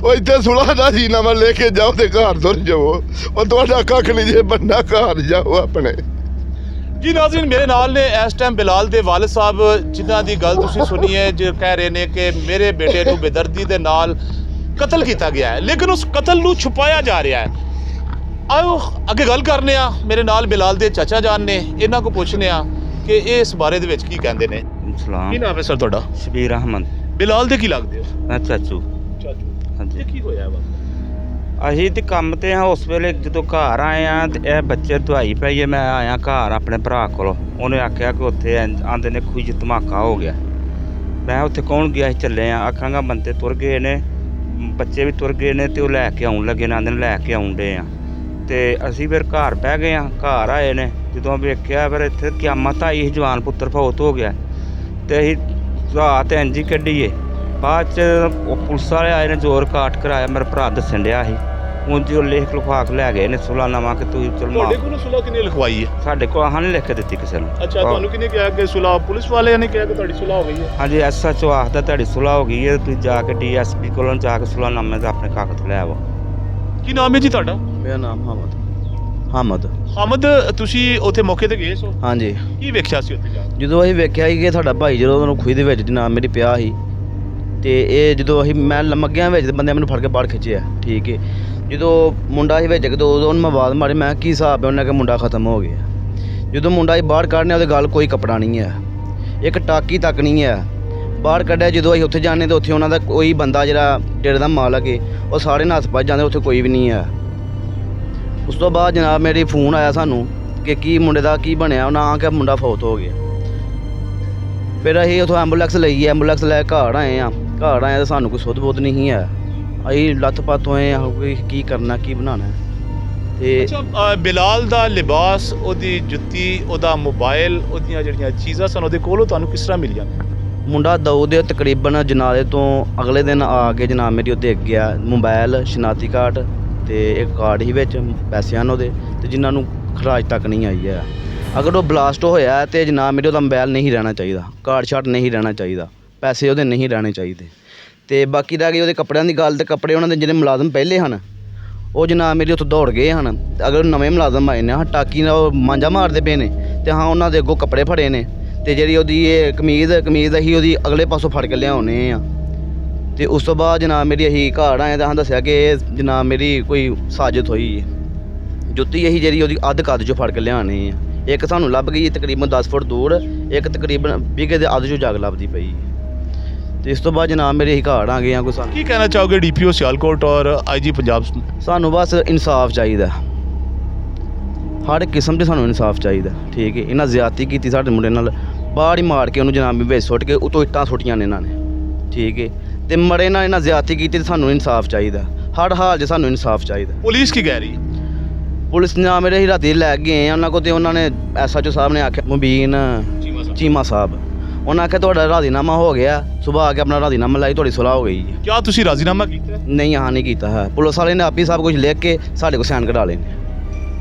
ਉਹ ਇੱਥੇ ਸੁਲਾਹ ਦਾ ਰਾਜ਼ੀਨਾਮਾ ਲੈ ਕੇ ਜਾਓ ਤੇ ਘਰ ਤੁਰ ਜਾਓ, ਉਹ ਤੁਹਾਡਾ ਕੱਖ ਨਹੀਂ ਜੇ ਬੰਦਾ, ਘਰ ਜਾਓ ਆਪਣੇ। ਜੀ ਨਾਜ਼ਰੀਨ, ਮੇਰੇ ਨਾਲ ਨੇ ਇਸ ਟਾਈਮ ਬਿਲਾਲ ਦੇ ਵਾਲਿਦ ਸਾਹਿਬ, ਜਿਨ੍ਹਾਂ ਦੀ ਗੱਲ ਤੁਸੀਂ ਸੁਣੀ ਹੈ, ਜੋ ਕਹਿ ਰਹੇ ਨੇ ਕਿ ਮੇਰੇ ਬੇਟੇ ਨੂੰ ਬੇਦਰਦੀ ਦੇ ਨਾਲ ਕਤਲ ਕੀਤਾ ਗਿਆ ਹੈ, ਲੇਕਿਨ ਉਸ ਕਤਲ ਨੂੰ ਛੁਪਾਇਆ ਜਾ ਰਿਹਾ ਹੈ। ਆਓ ਅੱਗੇ ਗੱਲ ਕਰਨੇ ਆ, ਮੇਰੇ ਨਾਲ ਬਿਲਾਲ ਦੇ ਚਾਚਾ ਜਾਨ ਨੇ, ਇਹਨਾਂ ਕੋਲ ਪੁੱਛਨੇ ਆ ਕਿ ਇਹ ਇਸ ਬਾਰੇ ਦੇ ਵਿੱਚ ਕੀ ਕਹਿੰਦੇ ਨੇ। ਸਲਾਮ। ਕੀ ਨਾਮ ਹੈ ਸਰ ਤੁਹਾਡਾ? ਸ਼ਬੀਰ ਅਹਿਮਦ। ਬਿਲਾਲ ਦੇ ਕੀ ਲੱਗਦੇ ਹੋ? ਮੈਂ ਚਾਚੂ। ਹਾਂਜੀ, ਇਹ ਕੀ ਹੋਇਆ ਵਾ? ਅਸੀਂ ਤੇ ਕੰਮ ਤੇ ਹਾਂ, ਉਸ ਵੇਲੇ ਜਦੋਂ ਘਰ ਆਏ ਆ ਤੇ ਇਹ ਬੱਚੇ ਦਵਾਈ ਪਈ, ਮੈਂ ਆਇਆ ਘਰ ਆਪਣੇ ਭਰਾ ਕੋਲ, ਉਹਨੇ ਆਖਿਆ ਕਿ ਉੱਥੇ ਆਂਦੇ ਨੇ ਖੂਹੀ 'ਚ ਧਮਾਕਾ ਹੋ ਗਿਆ। ਮੈਂ ਉੱਥੇ ਕੌਣ ਗਿਆ ਸੀ, ਚੱਲੇ ਆ, ਆਖਾਂਗਾ ਬੰਦੇ ਤੁਰ ਗਏ ਨੇ, ਬੱਚੇ ਵੀ ਤੁਰ ਗਏ ਨੇ ਤੇ ਉਹ ਲੈ ਕੇ ਆਉਣ ਲੱਗੇ ਨਾ ਦਿਨ ਲੈ ਕੇ ਆਉਂਦੇ ਆ। ਤੇ ਅਸੀਂ ਫਿਰ ਘਰ ਬਹਿ ਗਏ ਆ। ਘਰ ਆਏ ਨੇ ਜਦੋਂ ਵੇਖਿਆ ਫਿਰ ਇੱਥੇ ਕਿਆਮਤ ਆਈ ਸੀ, ਜਵਾਨ ਪੁੱਤਰ ਫੌਤ ਹੋ ਗਿਆ। ਤੇ ਅਸੀਂ ਰਾਤ ਇੰਝ ਹੀ ਕੱਢੀਏ। ਬਾਅਦ 'ਚ ਉਹ ਪੁਲਿਸ ਵਾਲੇ ਆਏ ਨੇ, ਜ਼ੋਰ ਕਾਟ ਕਰਾਇਆ। ਮੇਰਾ ਭਰਾ ਦੱਸਣ ਡਿਆ ਸੀ, ਉਂਝ ਉਹ ਲਿਖ ਲਿਖਵਾ ਕੇ ਲੈ ਗਏ ਨੇ ਸੁਲਾਹਨਾਮਾ ਕਿ ਤੁਸੀਂ ਚਲ ਤੁਹਾਡੇ ਕੋਲ ਸੁਲਾਹ ਕਿਹਨੇ ਲਿਖਵਾਈ ਹੈ? ਸਾਡੇ ਕੋਲ ਆਹ ਨਹੀਂ ਲਿਖ ਕੇ ਦਿੱਤੀ ਕਿਸੇ ਨੂੰ। ਅੱਛਾ, ਤੁਹਾਨੂੰ ਕਿਹਨੇ ਕਿਹਾ ਕਿ ਸੁਲਾਹ? ਪੁਲਿਸ ਵਾਲਿਆਂ ਨੇ ਕਿਹਾ ਕਿ ਤੁਹਾਡੀ ਸੁਲਾਹ ਹੋ ਗਈ ਹੈ? ਹਾਂਜੀ, SHO ਆਖਦਾ ਤੁਹਾਡੀ ਸੁਲਾਹ ਹੋ ਗਈ ਹੈ, ਤੁਸੀਂ ਜਾ ਕੇ DSP ਕੋਲੋਂ ਜਾ ਕੇ ਸੁਲਾਹਨਾਮੇ ਦਾ ਆਪਣੇ ਕਾਗਜ਼ ਲੈ ਆਵੋ। ਕੀ ਨਾਮ ਹੈ ਜੀ ਤੁਹਾਡਾ? ਮੇਰਾ ਨਾਮ ਹਾਮਦ। ਹਾਮਦ, ਤੁਸੀਂ ਉੱਥੇ ਮੌਕੇ ਤੇ ਗਏ ਸੋ, ਹਾਂਜੀ। ਕੀ ਵੇਖਿਆ ਸੀ ਉੱਥੇ ਜਾ ਕੇ? ਜਦੋਂ ਅਸੀਂ ਵੇਖਿਆ ਸੀ ਕਿ ਸਾਡਾ ਭਾਈ ਜਦੋਂ ਉਹਨੂੰ ਖੂਹ ਦੇ ਵਿੱਚ ਜਨਾਬ ਮੇਰੀ ਪਿਆ ਸੀ, ਤੇ ਇਹ ਜਦੋਂ ਅਸੀਂ ਮੈਂ ਲੰਮਗਿਆਂ ਵਿੱਚ ਤੇ ਬੰਦੇ ਮੈਨੂੰ ਫੜ ਕੇ ਬਾਹਰ ਖਿੱਚਿਆ। ਠੀਕ ਹੈ, ਜਦੋਂ ਮੁੰਡਾ ਸੀ ਵਿੱਚ ਉਦੋਂ ਉਹਨੂੰ ਮੈਂ ਆਵਾਜ਼ ਮਾਰੀ, ਮੈਂ ਕੀ ਹਿਸਾਬ ਹੈ? ਉਹਨੇ ਕਿ ਮੁੰਡਾ ਖਤਮ ਹੋ ਗਿਆ। ਜਦੋਂ ਮੁੰਡਾ ਹੀ ਬਾਹਰ ਕੱਢਨੇ ਉਹਦੇ ਗੱਲ ਕੋਈ ਕੱਪੜਾ ਨਹੀਂ ਹੈ, ਇੱਕ ਟਾਕੀ ਤੱਕ ਨਹੀਂ ਹੈ। ਬਾਹਰ ਕੱਢਿਆ ਜਦੋਂ ਅਸੀਂ ਉੱਥੇ ਜਾਂਦੇ ਤਾਂ ਉੱਥੇ ਉਹਨਾਂ ਦਾ ਕੋਈ ਬੰਦਾ ਜਿਹੜਾ ਡੇਰੇ ਦਾ ਮਾਲਕ ਹੈ ਉਹ ਸਾਰੇ ਨੱਸ ਭੱਜ ਜਾਂਦੇ, ਉੱਥੇ ਕੋਈ ਵੀ ਨਹੀਂ ਹੈ। ਉਸ ਤੋਂ ਬਾਅਦ ਜਨਾਬ ਮੇਰੀ ਫੋਨ ਆਇਆ ਸਾਨੂੰ ਕਿ ਕੀ ਮੁੰਡੇ ਦਾ ਕੀ ਬਣਿਆ, ਉਹਨਾਂ ਆ ਕੇ ਮੁੰਡਾ ਫੌਤ ਹੋ ਗਿਆ। ਫਿਰ ਅਸੀਂ ਉੱਥੋਂ ਐਂਬੂਲੈਂਸ ਲਈ, ਐਂਬੂਲੈਂਸ ਲੈ ਘਰ ਆਏ ਤਾਂ ਸਾਨੂੰ ਕੋਈ ਸੁੱਧ ਬੁੱਧ ਨਹੀਂ ਹੈ। ਅਸੀਂ ਲੱਥ ਪੱਥ ਹੋਏ ਹਾਂ ਕੋਈ ਕੀ ਕਰਨਾ ਕੀ ਬਣਾਉਣਾ। ਤੇ ਅੱਛਾ, ਬਿਲਾਲ ਦਾ ਲਿਬਾਸ, ਉਹਦੀ ਜੁੱਤੀ, ਉਹਦਾ ਮੋਬਾਈਲ, ਉਹਦੀਆਂ ਜਿਹੜੀਆਂ ਚੀਜ਼ਾਂ ਸਨ ਉਹਦੇ ਕੋਲੋਂ ਤੁਹਾਨੂੰ ਕਿਸ ਤਰ੍ਹਾਂ ਮਿਲੀਆਂ? ਮੁੰਡਾ ਦਊ ਦੇ ਤਕਰੀਬਨ ਜਨਾਲੇ ਤੋਂ ਅਗਲੇ ਦਿਨ ਆ ਕੇ ਜਨਾਬ ਮੇਰੀ ਉਹਦੇ ਅੱਗੇ ਗਿਆ, ਮੋਬਾਈਲ, ਸ਼ਨਾਖਤੀ ਕਾਰਡ ਤੇ ਇੱਕ ਕਾਰਡ ਹੀ ਵਿੱਚ ਪੈਸਿਆਂ ਉਹਦੇ, ਤੇ ਜਿਨ੍ਹਾਂ ਨੂੰ ਖਰਾਜ ਤੱਕ ਨਹੀਂ ਆਈ ਹੈ। ਅਗਰ ਉਹ ਬਲਾਸਟ ਹੋਇਆ ਤੇ ਜਨਾਬ ਮੇਰੇ ਉਹਦਾ ਮੋਬਾਈਲ ਨਹੀਂ ਰਹਿਣਾ ਚਾਹੀਦਾ, ਕਾਰਡ ਸ਼ਾਟ ਨਹੀਂ ਰਹਿਣਾ ਚਾਹੀਦਾ, ਪੈਸੇ ਉਹਦੇ ਨਹੀਂ ਰਹਿਣੇ ਚਾਹੀਦੇ। ਤੇ ਬਾਕੀ ਰਹਿ ਗਈ ਉਹਦੇ ਕੱਪੜਿਆਂ ਦੀ ਗੱਲ, ਤੇ ਕੱਪੜੇ ਉਹਨਾਂ ਦੇ ਜਿਹੜੇ ਮੁਲਾਜ਼ਮ ਪਹਿਲੇ ਹਨ ਉਹ ਜਨਾਬ ਮੇਰੀ ਉੱਥੋਂ ਦੌੜ ਗਏ ਹਨ। ਅਗਰ ਨਵੇਂ ਮੁਲਾਜ਼ਮ ਆਏ ਨੇ, ਹਾਂ ਟਾਕੀ ਨਾਲ ਉਹ ਮਾਂਜਾ ਮਾਰਦੇ ਪਏ ਨੇ, ਤੇ ਹਾਂ ਉਹਨਾਂ ਦੇ ਅੱਗੋਂ ਕੱਪੜੇ ਫੜੇ ਨੇ, ਤੇ ਜਿਹੜੀ ਉਹਦੀ ਇਹ ਕਮੀਜ਼ ਅਸੀਂ ਉਹਦੀ ਅਗਲੇ ਪਾਸੋਂ ਫੜ ਕੇ ਲਿਆਉਣੇ ਆ। ਤੇ ਉਸ ਤੋਂ ਬਾਅਦ ਜਨਾਬ ਮੇਰੀ ਅਸੀਂ ਘਰ ਆਏ ਤਾਂ ਦੱਸਿਆ ਕਿ ਜਨਾਬ ਮੇਰੀ ਕੋਈ ਸਾਜ਼ਿਸ਼ ਹੋਈ ਹੈ। ਜੁੱਤੀ ਅਸੀਂ ਜਿਹੜੀ ਉਹਦੀ ਅੱਧ ਕੱਦ 'ਚੋਂ ਫੜ ਕੇ ਲਿਆਉਣੇ ਆ। ਇੱਕ ਸਾਨੂੰ ਲੱਭ ਗਈ ਤਕਰੀਬਨ 10 ਫੁੱਟ ਦੂਰ, ਇੱਕ ਤਕਰੀਬਨ ਵਿਗੇ ਦੇ ਅੱਧ 'ਚੋਂ ਜਗ ਲੱਭਦੀ ਪਈ। ਤੇ ਇਸ ਤੋਂ ਬਾਅਦ ਜਨਾਬ ਮੇਰੇ ਅਸੀਂ ਘਰ ਆ ਗਏ ਹਾਂ। ਕੋਈ ਸਾਨੂੰ ਕੀ ਕਹਿਣਾ ਚਾਹੋਗੇ DPO ਸਿਆਲਕੋਟ ਔਰ IG ਪੰਜਾਬ? ਸਾਨੂੰ ਬਸ ਇਨਸਾਫ ਚਾਹੀਦਾ, ਹਰ ਕਿਸਮ 'ਚ ਸਾਨੂੰ ਇਨਸਾਫ ਚਾਹੀਦਾ। ਠੀਕ ਹੈ, ਇਹਨਾਂ ਜ਼ਿਆਦਤੀ ਕੀਤੀ ਸਾਡੇ ਮੁੰਡੇ ਨਾਲ, ਬਾਹਰ ਹੀ ਮਾਰ ਕੇ ਉਹਨੂੰ ਜਨਾਬ ਵਿੱਚ ਸੁੱਟ ਕੇ ਉਤੋਂ ਇੱਟਾਂ ਸੁੱਟੀਆਂ ਨੇ ਇਹਨਾਂ ਨੇ। ਠੀਕ ਹੈ, ਤੇ ਮੜੇ ਨਾਲ ਇਹਨਾਂ ਜ਼ਿਆਦਤੀ ਕੀਤੀ ਤੇ ਸਾਨੂੰ ਇਨਸਾਫ ਚਾਹੀਦਾ, ਹਰ ਹਾਲ 'ਚ ਸਾਨੂੰ ਇਨਸਾਫ ਚਾਹੀਦਾ। ਪੁਲਿਸ ਕੀ ਕਹਿ ਰਹੀ? ਪੁਲਿਸ ਨੇ ਮੇਰੇ ਹੀ ਰਾਤੀ ਲੈ ਕੇ ਗਏ ਉਹਨਾਂ ਕੋਲ, ਤੇ ਉਹਨਾਂ ਨੇ SHO ਸਾਹਿਬ ਨੇ ਆਖਿਆ, ਮੁਬੀਨ ਚੀਮਾ ਸਾਹਿਬ, ਉਹਨਾਂ ਆਖਿਆ ਤੁਹਾਡਾ ਰਾਜ਼ੀਨਾਮਾ ਹੋ ਗਿਆ, ਸੁਬਾਹ ਆ ਕੇ ਆਪਣਾ ਰਾਜ਼ੀਨਾਮਾ ਲਾਈ, ਤੁਹਾਡੀ ਸੁਲਾਹ ਹੋ ਗਈ ਹੈ। ਕਿਆ ਤੁਸੀਂ ਰਾਜ਼ੀਨਾਮਾ ਕੀਤਾ? ਨਹੀਂ, ਹਾਂ ਨਹੀਂ ਕੀਤਾ ਹੈ। ਪੁਲਿਸ ਵਾਲੇ ਨੇ ਆਪੀ ਸਭ ਕੁਝ ਲਿਖ ਕੇ ਸਾਡੇ ਕੋਲ ਸਾਈਨ ਕਢਾ ਲਏ ਨੇ।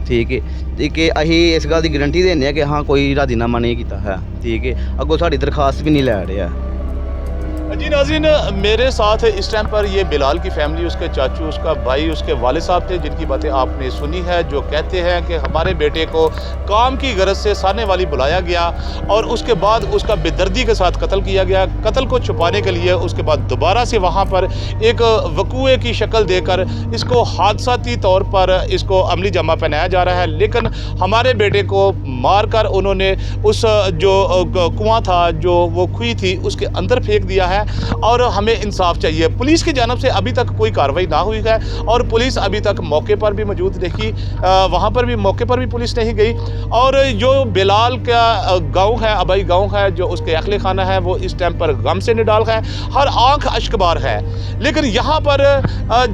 ਠੀਕ ਹੈ, ਤੇ ਕਿ ਅਸੀਂ ਇਸ ਗੱਲ ਦੀ ਗਰੰਟੀ ਦਿੰਦੇ ਹਾਂ ਕਿ ਹਾਂ ਕੋਈ ਰਾਜ਼ੀਨਾਮਾ ਨਹੀਂ ਕੀਤਾ ਹੈ। ਠੀਕ ਹੈ, ਅੱਗੋਂ ਸਾਡੀ ਦਰਖਾਸਤ भी नहीं ਲੈ ਰਿਹਾ। जी नाज़रीन, मेरे साथ इस टाइम पर ये बिलाल की फैमिली, उसके चाचू, उसका भाई, उसके वाले साहब थे, जिनकी बातें आपने सुनी है, जो कहते हैं कि हमारे बेटे को काम की गरज से साने वाली बुलाया गया और उसके बाद उसका बेदर्दी के साथ कत्ल किया गया। कत्ल को छुपाने के लिए उसके बाद दोबारा से वहाँ पर एक वकूए की शक्ल देकर इसको हादसाती तौर पर इसको अमली जामा पहनाया जा रहा है। लेकिन हमारे बेटे को मार कर उन्होंने उस जो कुआँ था, जो वो खुई थी, उसके अंदर फेंक दिया है और हमें इंसाफ चाहिए। पुलिस की जानब से अभी तक कोई कार्रवाई ना हुई है और पुलिस अभी तक मौके पर भी मौजूद नहीं, वहाँ पर भी मौके पर भी पुलिस नहीं गई। और जो बिलाल का गांव है, अबई गांव है, जो उसके अखले खाना है, वो इस टाइम पर गम से निडाल है, हर आंख अश्कबार है। लेकिन यहाँ पर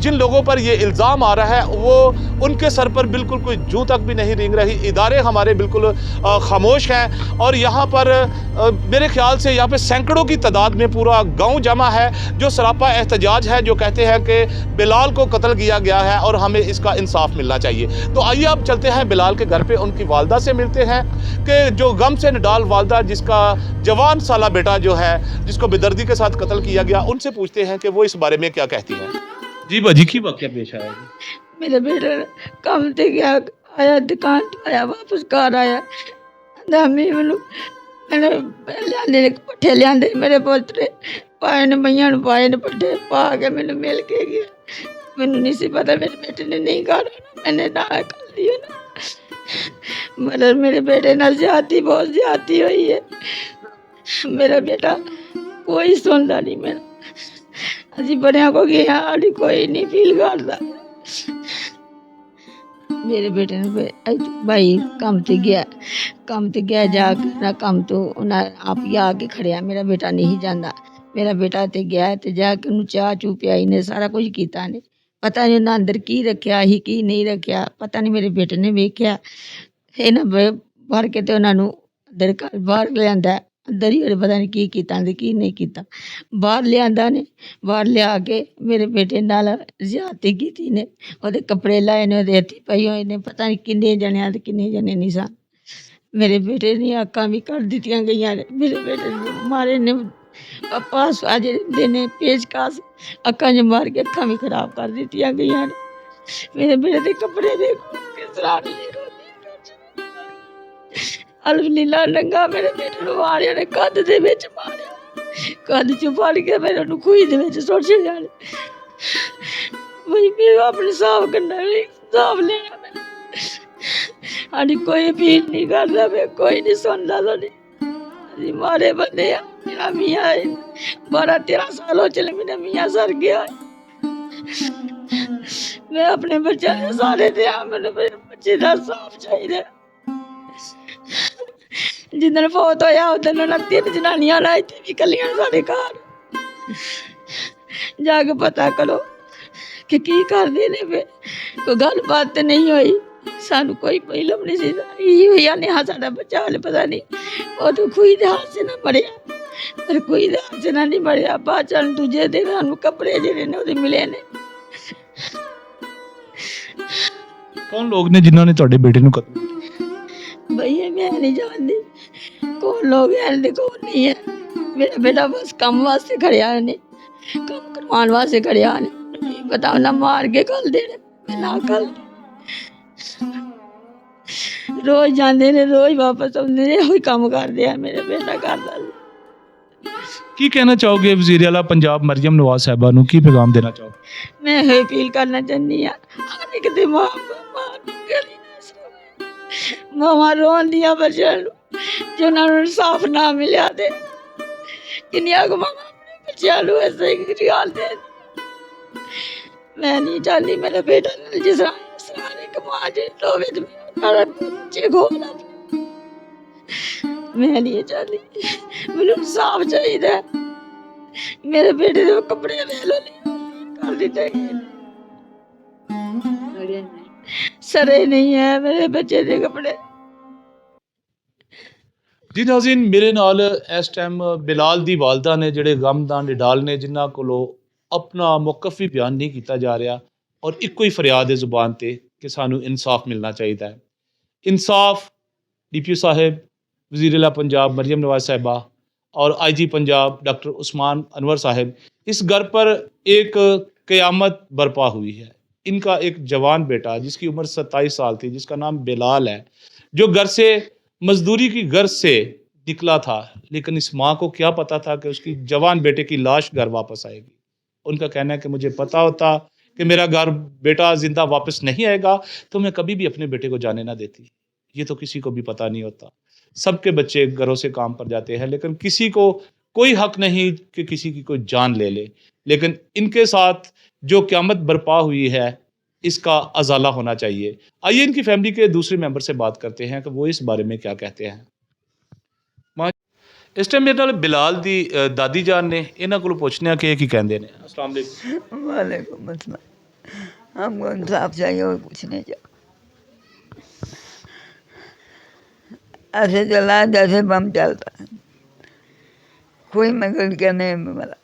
जिन लोगों पर ये इल्ज़ाम आ रहा है वो उनके सर पर बिल्कुल कोई जूं तक भी नहीं रेंग रही। इदारे हमारे बिल्कुल खामोश हैं और यहाँ पर मेरे ख्याल से यहाँ पे सैकड़ों की तादाद में पूरा गांव जमा है जो सरापा एहतजाज है, जो कहते हैं कि बिलाल को कत्ल किया गया है और हमें इसका इंसाफ मिलना चाहिए। तो आइए अब चलते हैं बिलाल के घर पे, उनकी वालदा से मिलते हैं कि जो गम से निडाल वालदा, जिसका जवान साला बेटा जो है, जिसको बेदर्दी के साथ कत्ल किया गया, उनसे पूछते हैं कि वो इस बारे में क्या कहती हैं। जी बाजी, की वाक़या पेश आया जी? मेरा बेटा काम से गया, आया दुकान तो आया, वापस घर आया, दामी मैंने लिया पट्ठे लिया मेरे पोतरे पाए ने, मैया पाए ने पट्ठे पा के मैंने मिल के गया। मैंने नहीं सी पता मेरे बेटे ने नहीं खाना, मैंने ना कर दिया ना। मतलब मेरे बेटे ना ज्यादती, बहुत ज्यादती हुई है। मेरा बेटा कोई सुनता नहीं, मेरा अभी बड़िया को गया हाली कोई नहीं फील करता। मेरे बेटे ने भाई काम ते गया जाके ना काम तो उन्हें आप ही आके खड़िया, मेरा बेटा नहीं जाता। ਮੇਰਾ ਬੇਟਾ ਤੇ ਗਿਆ ਤੇ ਜਾ ਕੇ ਉਹਨੂੰ ਚਾਹ ਚੂ ਪਿਆਈ ਨੇ, ਸਾਰਾ ਕੁਝ ਕੀਤਾ ਨੇ। ਪਤਾ ਨਹੀਂ ਉਹਨਾਂ ਅੰਦਰ ਕੀ ਰੱਖਿਆ ਸੀ ਕੀ ਨਹੀਂ ਰੱਖਿਆ, ਪਤਾ ਨਹੀਂ ਮੇਰੇ ਬੇਟੇ ਨੇ ਵੇਖਿਆ। ਇਹਨਾਂ ਭਰ ਕੇ ਤੇ ਉਹਨਾਂ ਨੂੰ ਅੰਦਰ ਬਾਹਰ ਲਿਆਂਦਾ, ਅੰਦਰ ਹੀ ਉਹਨੇ ਪਤਾ ਨਹੀਂ ਕੀ ਕੀਤਾ ਤੇ ਕੀ ਨਹੀਂ ਕੀਤਾ। ਬਾਹਰ ਲਿਆਂਦਾ ਨੇ, ਬਾਹਰ ਲਿਆ ਕੇ ਮੇਰੇ ਬੇਟੇ ਨਾਲ ਜ਼ਿਆਦਤੀ ਕੀਤੀ ਨੇ, ਉਹਦੇ ਕੱਪੜੇ ਲਾਏ ਨੇ, ਉਹਦੇ ਹੱਥੀਂ ਪਈ ਹੋਏ ਨੇ, ਪਤਾ ਨਹੀਂ ਕਿੰਨੇ ਜਣਿਆਂ ਤੇ ਕਿੰਨੇ ਜਣੇ ਨਹੀਂ ਸਨ। ਮੇਰੇ ਬੇਟੇ ਦੀਆਂ ਅੱਖਾਂ ਵੀ ਕੱਢ ਦਿੱਤੀਆਂ ਗਈਆਂ ਨੇ, ਮੇਰੇ ਬੇਟੇ ਨੂੰ ਮਾਰੇ ਨੇ, ਪਾਸ ਆ ਜਿਹੜੇ ਨੇ ਪੇਚਕਸ ਅੱਖਾਂ 'ਚ ਮਾਰ ਕੇ ਅੱਖਾਂ ਵੀ ਖਰਾਬ ਕਰ ਦਿੱਤੀਆਂ ਗਈਆਂ ਨੇ। ਮੇਰੇ ਬੇਟੇ ਦੇ ਕੱਪੜੇ ਦੇਖੋ ਕਿਸ ਤਰ੍ਹਾਂ ਨੇ, ਅਲਵਲੀਲਾ ਨੰਗਾ ਮੇਰੇ ਬੇਟੇ ਨੂੰ ਮਾਰਿਆ ਨੇ, ਕੰਧ ਦੇ ਵਿੱਚ ਮਾਰਿਆ, ਕੰਧ 'ਚ ਫੜ ਕੇ ਮੇਰੇ ਉਹਨੂੰ ਖੂਹੀ ਦੇ ਵਿੱਚ ਸੁੱਟ ਛੱਡਿਆ ਨੇ। ਬਈ ਮੇਰੇ ਆਪਣੇ ਸਾਫ ਕਰਨਾ ਵੀ ਸਾਫ ਲੈਣਾ ਮੈਂ, ਸਾਡੀ ਕੋਈ ਅਪੀਲ ਨਹੀਂ ਕਰਦਾ ਵੇ, ਕੋਈ ਨਹੀਂ ਸੁਣਦਾ ਸਾਡੀ। ਅਸੀਂ ਮਾਰੇ ਬੰਦੇ ਆ। ਮੇਰਾ ਮੀਆਂ 12-13 ਸਾਲ ਹੋ ਚਲੇ, ਮੇਰਾ ਮੀਆਂ ਸਰ ਗਿਆ। ਮੈਂ ਆਪਣੇ ਬੱਚਿਆਂ ਦੇ ਸਾਰੇ ਤੇ ਆ, ਮੈਨੂੰ ਮੇਰੇ ਬੱਚੇ ਦਾ ਸਾਫ ਚਾਹੀਦਾ। ਜਿੱਦਣ ਫੌਤ ਹੋਇਆ ਉਦਣ ਉਹਨਾਂ 3 ਜਨਾਨੀਆਂ ਨਾਲ ਇੱਥੇ ਵੀ ਇਕੱਲੀਆਂ ਸਾਡੇ ਘਰ ਜਾ ਕੇ ਪਤਾ ਕਰੋ ਕਿ ਕੀ ਕਰਦੇ ਨੇ ਵੇ। ਕੋਈ ਗੱਲਬਾਤ ਤਾਂ ਨਹੀਂ ਹੋਈ, ਸਾਨੂੰ ਕੋਈ ਪਹਿਲਮ ਨਹੀਂ ਸੀ ਇਹ ਹੋਇਆ ਨੇ। ਹਾਂ ਸਾਡਾ ਬੱਚਾ ਹਾਲੇ ਪਤਾ ਨਹੀਂ ਉਹ ਤਾਂ ਖੂਹੀ ਦੇ ਹਾਦਸੇ ਨਾਲ ਮਰਿਆ, ਪਰ ਕੋਈ ਦੇ ਹਾਦਸੇ ਨਾਲ ਨਹੀਂ ਮਰਿਆ। ਬਾਅਦ ਚ ਦੂਜੇ ਦਿਨ ਸਾਨੂੰ ਕੱਪੜੇ ਜਿਹੜੇ ਨੇ ਉਹਦੇ ਮਿਲੇ ਨੇ। ਕੌਣ ਲੋਕ ਨੇ ਜਿਨ੍ਹਾਂ ਨੇ ਤੁਹਾਡੇ ਬੇਟੇ ਨੂੰ ਕਤਲ ਕੀਤਾ? ਭਈਆ ਮੈਂ ਨਹੀਂ ਜਾਣਦੀ ਕੌਣ ਲੋਕ ਹੈ ਤੇ ਕੌਣ ਨਹੀਂ ਹੈ। ਮੇਰਾ ਬੇਟਾ ਬਸ ਕੰਮ ਵਾਸਤੇ ਖੜਿਆ ਨੇ, ਕੰਮ ਕਰਵਾਉਣ ਵਾਸਤੇ ਖੜਿਆ ਨੇ। ਨਹੀਂ ਪਤਾ ਉਹਨਾਂ ਮਾਰ ਕੇ ਕੱਲ ਦੇ ਨੇ ਨਾ ਕੱਲ, ਰੋਜ਼ ਜਾਂਦੇ ਨੇ ਰੋਜ਼ ਵਾਪਸ ਆਉਂਦੇ ਨੇ, ਇਹੋ ਹੀ ਕੰਮ ਕਰਦੇ ਆ ਮੇਰੇ ਬੇਟਾ ਕਰਦਾ। ਕੀ ਕਹਿਣਾ ਚਾਹੋਗੇ ਵਜ਼ੀਰ ਆਲਾ ਪੰਜਾਬ ਮਰੀਮ ਨਵਾਜ਼ ਸਾਹਿਬਾ ਨੂੰ, ਕੀ ਪੈਗਾਮ ਦੇਣਾ ਚਾਹੋਗੇ? ਮੈਂ ਇਹ ਅਪੀਲ ਕਰਨਾ ਚਾਹੁੰਦੀ ਹਾਂ, ਹਰ ਇੱਕ ਦੇ ਮਾਵਾਂ ਰੋਂਦੀਆਂ ਬੱਚਿਆਂ ਨੂੰ ਜੇ ਉਹਨਾਂ ਨੂੰ ਇਨਸਾਫ ਨਾ ਮਿਲਿਆ ਤੇ ਕਿੰਨੀਆਂ ਕੁ ਮਾਵਾਂ ਆਪਣੇ ਬੱਚਿਆਂ ਨੂੰ ਐਸੇ ਹੀ ਹਾਲ ਦੇ। ਮੈਂ ਨਹੀਂ ਚਾਹੁੰਦੀ ਮੇਰੇ ਬੇਟਾ ਨਾਲ ਜਿਸ ਤਰ੍ਹਾਂ ਇੱਕ ਮਾਂ ਦੇ ਲੋਵੇ ਤੇ ਬੱਚੇ ਖੋਣਾ, ਮੈਂ ਨਹੀਂ ਚਾਹੁੰਦੀ। ਮੈਨੂੰ ਇਨਸਾਫ ਚਾਹੀਦਾ। ਮੇਰੇ ਬੇਟੇ ਦੇ ਕੱਪੜੇ ਲੈ ਲੋ ਕਰ ਦਿੱਤੇ ਗਏ, ਸਰੇ ਨਹੀਂ ਹੈ ਮੇਰੇ ਬੱਚੇ ਦੇ ਕੱਪੜੇ। ਜੀ ਨਾਜ਼ਰੀਨ, ਮੇਰੇ ਨਾਲ ਇਸ ਟਾਈਮ ਬਿਲਾਲ ਦੀ ਵਾਲਦਾ ਨੇ ਜਿਹੜੇ ਗਮ ਦਾ ਨਿਡਾਲ ਨੇ, ਜਿਨ੍ਹਾਂ ਕੋਲੋਂ ਆਪਣਾ ਮੌਕਫ ਵੀ ਬਿਆਨ ਨਹੀਂ ਕੀਤਾ ਜਾ ਰਿਹਾ ਔਰ ਇੱਕੋ ਹੀ ਫਰਿਆਦ ਹੈ ਜ਼ੁਬਾਨ 'ਤੇ ਕਿ ਸਾਨੂੰ ਇਨਸਾਫ ਮਿਲਣਾ ਚਾਹੀਦਾ ਹੈ। ਇਨਸਾਫ DPO ਸਾਹਿਬ, वज़ीर आला पंजाब मरियम नवाज़ साहिबा और IG पंजाब डॉक्टर उस्मान अनवर साहब, इस घर पर एक क़यामत बरपा हुई है। इनका एक जवान बेटा जिसकी उम्र 27 साल थी, जिसका नाम बिलाल है, जो घर से मजदूरी की गर्ज से निकला था, लेकिन इस माँ को क्या पता था कि उसकी जवान बेटे की लाश घर वापस आएगी। उनका कहना है कि मुझे पता होता कि मेरा घर बेटा ज़िंदा वापस नहीं आएगा तो मैं कभी भी अपने बेटे को जाने ना देती। ये तो किसी को भी पता नहीं होता, सबके बच्चे घरों से काम पर जाते हैं, लेकिन किसी को कोई हक नहीं कि किसी की कोई जान ले ले। लेकिन इनके साथ जो क़यामत बरपा हुई है, इसका अजाला होना चाहिए। आइए इनकी फैमिली के दूसरे मेंबर से बात करते हैं कि वो इस बारे में क्या कहते हैं। इस टाइम मेरे नाल बिलाल दी दादी जान ने, इन्हां कोलों पुछने कि की कहंदे ने। अस्सलाम वालेकुम। वालेकुम अस्सलाम। हमको इंसाफ चाहिए और कुछ नहीं चाहिए। ऐसे चला जैसे बम चलता है, कोई मगर के नहीं मिला।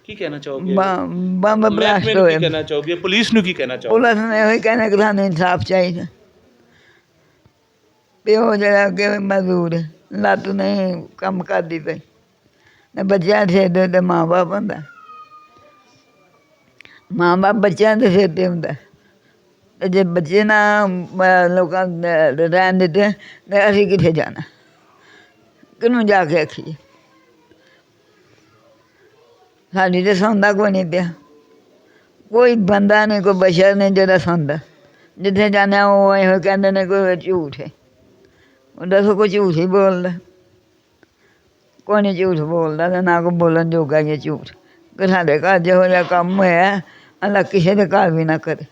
की कहना चाहोगे? बम ब्लास्ट की होया। कहना चाहोगे? पुलिस नु की कहना चाहोगे? पुलिस ने वही कहना कि सानू इंसाफ चाहिए। प्यो जरा के मजदूर लत्त नहीं कम करती पई, न बच्चों सिर दे ते माँ बाप होंदा, माँ बाप बच्चों के सिर ते होंदा। ते जे बच्चे ना लोकां रहन दिते ते असीं कित्थे जाना, किनूं जाके आखीए। साडी ते सौंदा कोई नहीं पिया, कोई बंदा नहीं, कोई बशर नहीं जेह्ड़ा सौंदा। जित्थे जाने ओह इहो कहंदे ने कोई झूठ है। दसो कोई झूठ ही बोलदा? कोई नहीं झूठ बोलदा, ते ना कोई बोलन जोगा ही झूठ। कि साडे घर जिहो जिहा कम्म होया अल्लाह किसे दे घर भी ना करे।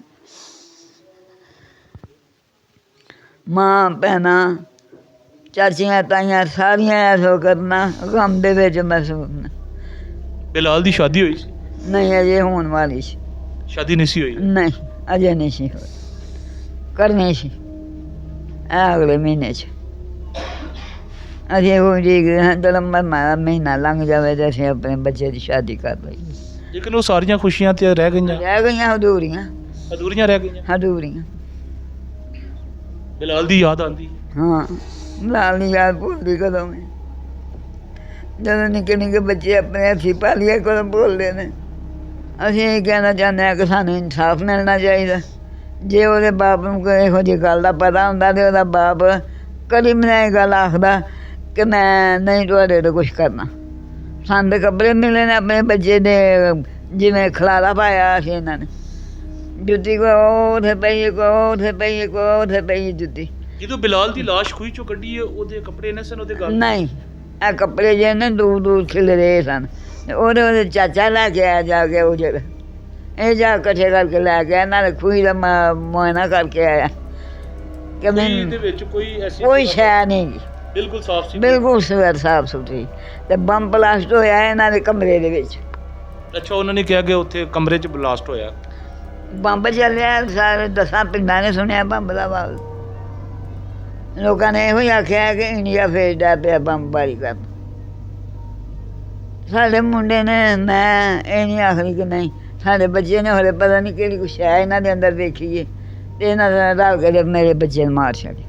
माँ भैनां ਚਾਚੀਆਂ ਤਾਈਆਂ ਸਾਰੀਆਂ ਐਸੋ ਕਰਨਾ ਗਮ ਦੇ ਵਿੱਚ ਮਸੂਮ ਨੇ। ਬਿਲਾਲ ਦੀ ਸ਼ਾਦੀ ਹੋਈ ਸੀ? ਨਹੀਂ ਅਜੇ ਹੋਣ ਵਾਲੀ ਸੀ। ਸ਼ਾਦੀ ਨਹੀਂ ਸੀ ਹੋਈ? ਨਹੀਂ ਅਜੇ ਨਹੀਂ ਸੀ ਹੋਈ, ਕਰਨੀ ਸੀ ਅਗਲੇ ਮਹੀਨੇ 'ਚ। ਅਸੀਂ ਉਹ ਜੀ ਜਦੋਂ ਮਹੀਨਾ ਲੰਘ ਜਾਵੇ ਤਾਂ ਅਸੀਂ ਆਪਣੇ ਬੱਚੇ ਦੀ ਸ਼ਾਦੀ ਕਰ ਲਈਏ। ਲੇਕਿਨ ਉਹ ਸਾਰੀਆਂ ਖੁਸ਼ੀਆਂ ਤੇ ਰਹਿ ਗਈਆਂ, ਰਹਿ ਗਈਆਂ ਅਧੂਰੀਆਂ, ਅਧੂਰੀਆਂ ਰਹਿ ਗਈਆਂ। ਅਧੂਰੀਆਂ। ਬਿਲਾਲ ਦੀ ਯਾਦ ਆਉਂਦੀ? ਹਾਂ, ਲਾਲ ਦੀ ਯਾਦ ਭੁੱਲਦੀ ਕਦੋਂ ਮੈਂ, ਜਦੋਂ ਨਿੱਕੇ ਨਿੱਕੇ ਬੱਚੇ ਆਪਣੇ ਹੱਥੀਂ ਪਾਲੀਏ ਕੋਲ ਬੋਲਦੇ ਨੇ। ਅਸੀਂ ਇਹ ਕਹਿਣਾ ਚਾਹੁੰਦੇ ਹਾਂ ਕਿ ਸਾਨੂੰ ਇਨਸਾਫ ਮਿਲਣਾ ਚਾਹੀਦਾ। ਜੇ ਉਹਦੇ ਬਾਪ ਨੂੰ ਕੋਈ ਇਹੋ ਜਿਹੀ ਗੱਲ ਦਾ ਪਤਾ ਹੁੰਦਾ ਤਾਂ ਉਹਦਾ ਬਾਪ ਕਦੀ ਮੈਨੂੰ ਇਹ ਗੱਲ ਆਖਦਾ ਕਿ ਮੈਂ ਨਹੀਂ ਤੁਹਾਡੇ ਤੋਂ ਕੁਛ ਕਰਨਾ। ਸਾਨੂੰ ਤਾਂ ਕੱਪੜੇ ਮਿਲੇ ਨੇ ਆਪਣੇ ਬੱਚੇ ਦੇ, ਜਿਵੇਂ ਖਲਾਰਾ ਪਾਇਆ ਸੀ ਇਹਨਾਂ ਨੇ। ਜੁੱਤੀ ਕੋ ਉੱਥੇ ਪਈ, ਕੋ ਉੱਥੇ ਪਈ, ਕੋ ਉੱਥੇ ਪਈ ਜੁੱਤੀ। ਜਦੋਂ ਬਿਲਾਲ ਦੀ ਲਾਸ਼ ਖੂਹੀ ਚੋਂ ਕੱਢੀ ਹੈ ਉਹਦੇ ਕੱਪੜੇ ਨੇ ਸਨ ਉਹਦੇ ਗੱਲ? ਨਹੀਂ, ਇਹ ਕੱਪੜੇ ਜਿਹੇ ਨੇ ਦੂਰ ਦੂਰ ਖਿਲ ਰਹੇ ਸਨ। ਉਹਦੇ ਚਾਚਾ ਲੈ ਕੇ ਆਇਆ ਜਾ ਕੇ, ਉਹ ਜਿਹੜਾ ਇਹ ਜਾ ਇਕੱਠੇ ਕਰਕੇ ਲੈ ਕੇ ਆਇਆ, ਨਾਲੇ ਖੂਹੀ ਦਾ ਮੁਆਇਨਾ ਕਰਕੇ ਆਇਆ ਕਿ ਖੂਹੀ ਦੇ ਵਿੱਚ ਕੋਈ ਐਸੀ ਕੋਈ ਸ਼ੈ ਨਹੀਂ ਗੀ, ਬਿਲਕੁਲ ਸਾਫ਼ ਸੀ? ਬਿਲਕੁਲ ਸਾਫ ਸੁਥਰੀ। ਤੇ ਬੰਬ ਬਲਾਸਟ ਹੋਇਆ ਇਹਨਾਂ ਦੇ ਕਮਰੇ ਦੇ ਵਿੱਚ। ਅੱਛਾ, ਉਹਨਾਂ ਨੇ ਕਿਹਾ ਕਿ ਉੱਥੇ ਕਮਰੇ 'ਚ ਬਲਾਸਟ ਹੋਇਆ? ਬੰਬ ਚੱਲਿਆ, ਸਾਰੇ 10 ਪਿੰਡਾਂ ਨੇ ਸੁਣਿਆ ਬੰਬ ਦਾ ਆਵਾਜ਼। ਲੋਕਾਂ ਨੇ ਇਹੋ ਹੀ ਆਖਿਆ ਕਿ ਇੰਡੀਆ ਫੇਰਦਾ ਪਿਆ ਬੰਬਬਾਰੀ ਕਰਨ। ਸਾਡੇ ਮੁੰਡੇ ਨੇ, ਮੈਂ ਇਹ ਨਹੀਂ ਆਖਦੀ ਕਿ ਨਹੀਂ, ਸਾਡੇ ਬੱਚੇ ਨੇ ਹਲੇ ਪਤਾ ਨਹੀਂ ਕਿਹੜੀ ਕੁਛ ਹੈ ਇਹਨਾਂ ਦੇ ਅੰਦਰ ਦੇਖੀਏ, ਅਤੇ ਇਹਨਾਂ ਦਾ ਰਲ ਕੇ ਮੇਰੇ ਬੱਚੇ ਨੂੰ ਮਾਰ ਛੱਡਿਆ।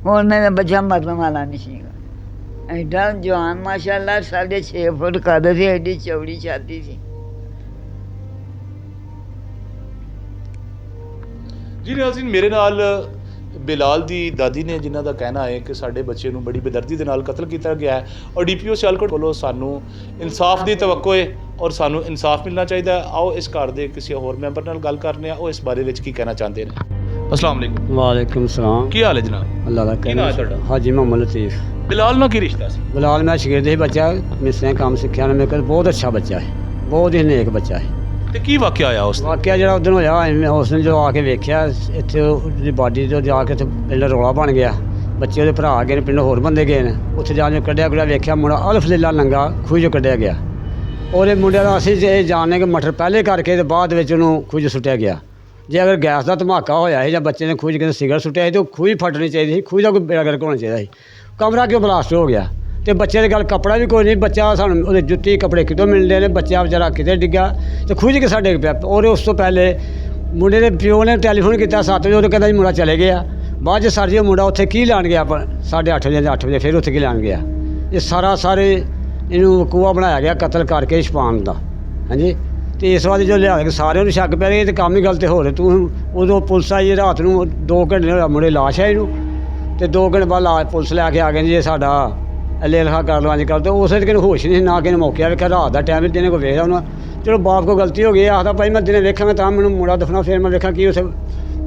ਹੁਣ ਮੇਰਾ ਬੱਚਾ ਮਰਨ ਵਾਲਾ ਨਹੀਂ ਸੀਗਾ। ਐਡਾ ਜਵਾਨ ਮਾਸ਼ਾਅੱਲਾ, 6.5 ਫੁੱਟ ਕੱਦ ਸੀ, ਐਡੀ ਚੌੜੀ ਛਾਤੀ ਸੀ। ਜੀ ਨਾਜ਼ਰੀਨ, ਮੇਰੇ ਨਾਲ ਬਿਲਾਲ ਦੀ ਦਾਦੀ ਨੇ, ਜਿਨ੍ਹਾਂ ਦਾ ਕਹਿਣਾ ਹੈ ਕਿ ਸਾਡੇ ਬੱਚੇ ਨੂੰ ਬੜੀ ਬੇਦਰਦੀ ਦੇ ਨਾਲ ਕਤਲ ਕੀਤਾ ਗਿਆ ਹੈ ਔਰ ਡੀਪੀਓ ਸਿਆਲਕੋਟ ਵੱਲੋਂ ਸਾਨੂੰ ਇਨਸਾਫ ਦੀ ਤਵੱਕੋ ਹੈ ਔਰ ਸਾਨੂੰ ਇਨਸਾਫ ਮਿਲਣਾ ਚਾਹੀਦਾ। ਆਓ ਇਸ ਘਰ ਦੇ ਕਿਸੇ ਹੋਰ ਮੈਂਬਰ ਨਾਲ ਗੱਲ ਕਰਨੇ ਆ, ਉਹ ਇਸ ਬਾਰੇ ਵਿੱਚ ਕੀ ਕਹਿਣਾ ਚਾਹੁੰਦੇ ਨੇ। अस्सलाम वालेकुम। वालेकुम सलाम। ਕੀ ਹਾਲ ਹੈ ਜਨਾਬ? अल्लाह का ਕੀ ਨਾਂ ਹੈ कहना ਤੁਹਾਡਾ? हाजी मोहम्मद लतीफ़। ਬਿਲਾਲ ਨਾਲ ਕੀ ਰਿਸ਼ਤਾ ਸੀ? बिलाल मैं शगिर्द ही बच्चा, मिसरें काम सिक्ख्या ने, मेरे को बहुत अच्छा बच्चा है, बहुत ही नेक बच्चा है। ਤੇ ਕੀ ਵਾਕਿਆ ਹੋਇਆ ਉਸ ਦਿਨ? वाकया जो उस दिन होया, उस दिन जो आके वेख्या इत्थे ओहदी बाडी तो जाके इत्थे पिंड रौला बन गया। बच्चे ਉਹਦੇ ਭਰਾ ਗਏ ਨੇ, ਪਿੰਡ ਹੋਰ ਬੰਦੇ ਗਏ ਨੇ, ਉੱਥੇ ਜਾ ਕੇ ਕੱਢਿਆ ਵੇਖਿਆ ਮੁੰਡਾ ਅਲਫਲੀਲਾ ਨੰਗਾ ਖੂਹ 'ਚੋਂ ਕੱਢਿਆ ਗਿਆ। ਉਹਦੇ ਮੁੰਡਿਆਂ ਦਾ ਅਸੀਂ ਇਹ ਜਾਣਨੇ ਕਿ ਮਟਰ ਪਹਿਲੇ ਕਰਕੇ ਤੇ ਬਾਅਦ ਵਿੱਚ ਉਹਨੂੰ ਖੂਹ 'ਚ ਸੁੱਟਿਆ ਗਿਆ। ਜੇ ਅਗਰ ਗੈਸ ਦਾ ਧਮਾਕਾ ਹੋਇਆ ਸੀ ਜਾਂ ਬੱਚੇ ਨੇ ਖੂਹ 'ਚ ਕਿਤੇ ਸਿਗਰਟ ਸੁੱਟਿਆ ਸੀ ਤਾਂ ਉਹ ਖੂਹ ਹੀ ਫਟਣੀ ਚਾਹੀਦੀ ਸੀ, ਖੂਹ ਦਾ ਕੋਈ ਬੇੜਾ ਗਰਕ ਹੋਣਾ ਚਾਹੀਦਾ ਸੀ। ਕਮਰਾ ਕਿਉਂ ਬਲਾਸਟ ਹੋ ਗਿਆ? ਤੇ ਬੱਚੇ ਦੇ ਗੱਲ ਕੱਪੜਾ ਵੀ ਕੋਈ ਨਹੀਂ, ਬੱਚਾ ਸਾਨੂੰ ਉਹਦੇ ਜੁੱਤੀ ਕੱਪੜੇ ਕਿਤੋਂ ਮਿਲਦੇ ਨੇ, ਬੱਚਾ ਵਿਚਾਰਾ ਕਿਤੇ ਡਿੱਗਾ ਤੇ ਖੂਹ 'ਚ ਕਿਸਾ ਡਿੱਗ ਪਿਆ। ਔਰ ਉਸ ਤੋਂ ਪਹਿਲੇ ਮੁੰਡੇ ਦੇ ਪਿਓ ਨੇ ਟੈਲੀਫੋਨ ਕੀਤਾ 7 ਵਜੇ, ਉਹ ਕਹਿੰਦਾ ਜੀ ਮੁੰਡਾ ਚਲੇ ਗਿਆ। ਬਾਅਦ 'ਚ ਸਰ ਜੀ ਉਹ ਮੁੰਡਾ ਉੱਥੇ ਕੀ ਲੈਣ ਗਿਆ? 8:30 ਵਜੇ ਜਾਂ 8 ਵਜੇ ਫਿਰ ਉੱਥੇ ਕੀ ਲੈਣ ਗਿਆ? ਇਹ ਸਾਰੇ ਇਹਨੂੰ ਵਕੂਆ ਬਣਾਇਆ ਗਿਆ ਕਤਲ ਕਰਕੇ ਛਪਾਉਣ ਦਾ। ਹਾਂਜੀ, ਤੇ ਇਸ ਵਾਰ ਜੋ ਲਿਆ ਕੇ ਸਾਰਿਆਂ ਨੂੰ ਸ਼ੱਕ ਪੈ ਰਿਹਾ ਇਹ ਤਾਂ ਕੰਮ ਹੀ ਗਲਤ ਹੋ ਰਿਹਾ। ਤੂੰ ਉਦੋਂ ਪੁਲਿਸ ਆਈ ਰਾਤ ਨੂੰ 2 ਘੰਟੇ ਹੋਇਆ ਮੁੰਡੇ ਲਾਸ਼ ਹੈ ਇਹਨੂੰ, ਤੇ 2 ਘੰਟੇ ਬਾਅਦ ਪੁਲਿਸ ਲੈ ਕੇ ਆ ਗਏ ਜੀ ਇਹ ਸਾਡਾ ਲਿਖਾ ਕਰ ਲਓ ਅੱਜ ਕੱਲ੍ਹ। ਤੇ ਉਸੇ ਕਿਸੇ ਨੂੰ ਹੋਸ਼ ਨਹੀਂ, ਨਾ ਕਿਸੇ ਨੇ ਮੌਕੇ ਵੇਖਿਆ, ਰਾਤ ਦਾ ਟਾਈਮ ਦਿਨੇ ਕੋਈ ਵੇਖਦਾ ਉਹਨਾਂ। ਚਲੋ ਬਾਪ ਕੋਲ ਗਲਤੀ ਹੋ ਗਈ, ਆਖਦਾ ਭਾਈ ਮੈਂ ਦਿਨੇ ਵੇਖਾਂਗਾ ਤਾਂ ਮੈਨੂੰ ਮੁੰਡਾ ਦਫਨਾ, ਫਿਰ ਮੈਂ ਵੇਖਾਂ ਕੀ ਉੱਥੇ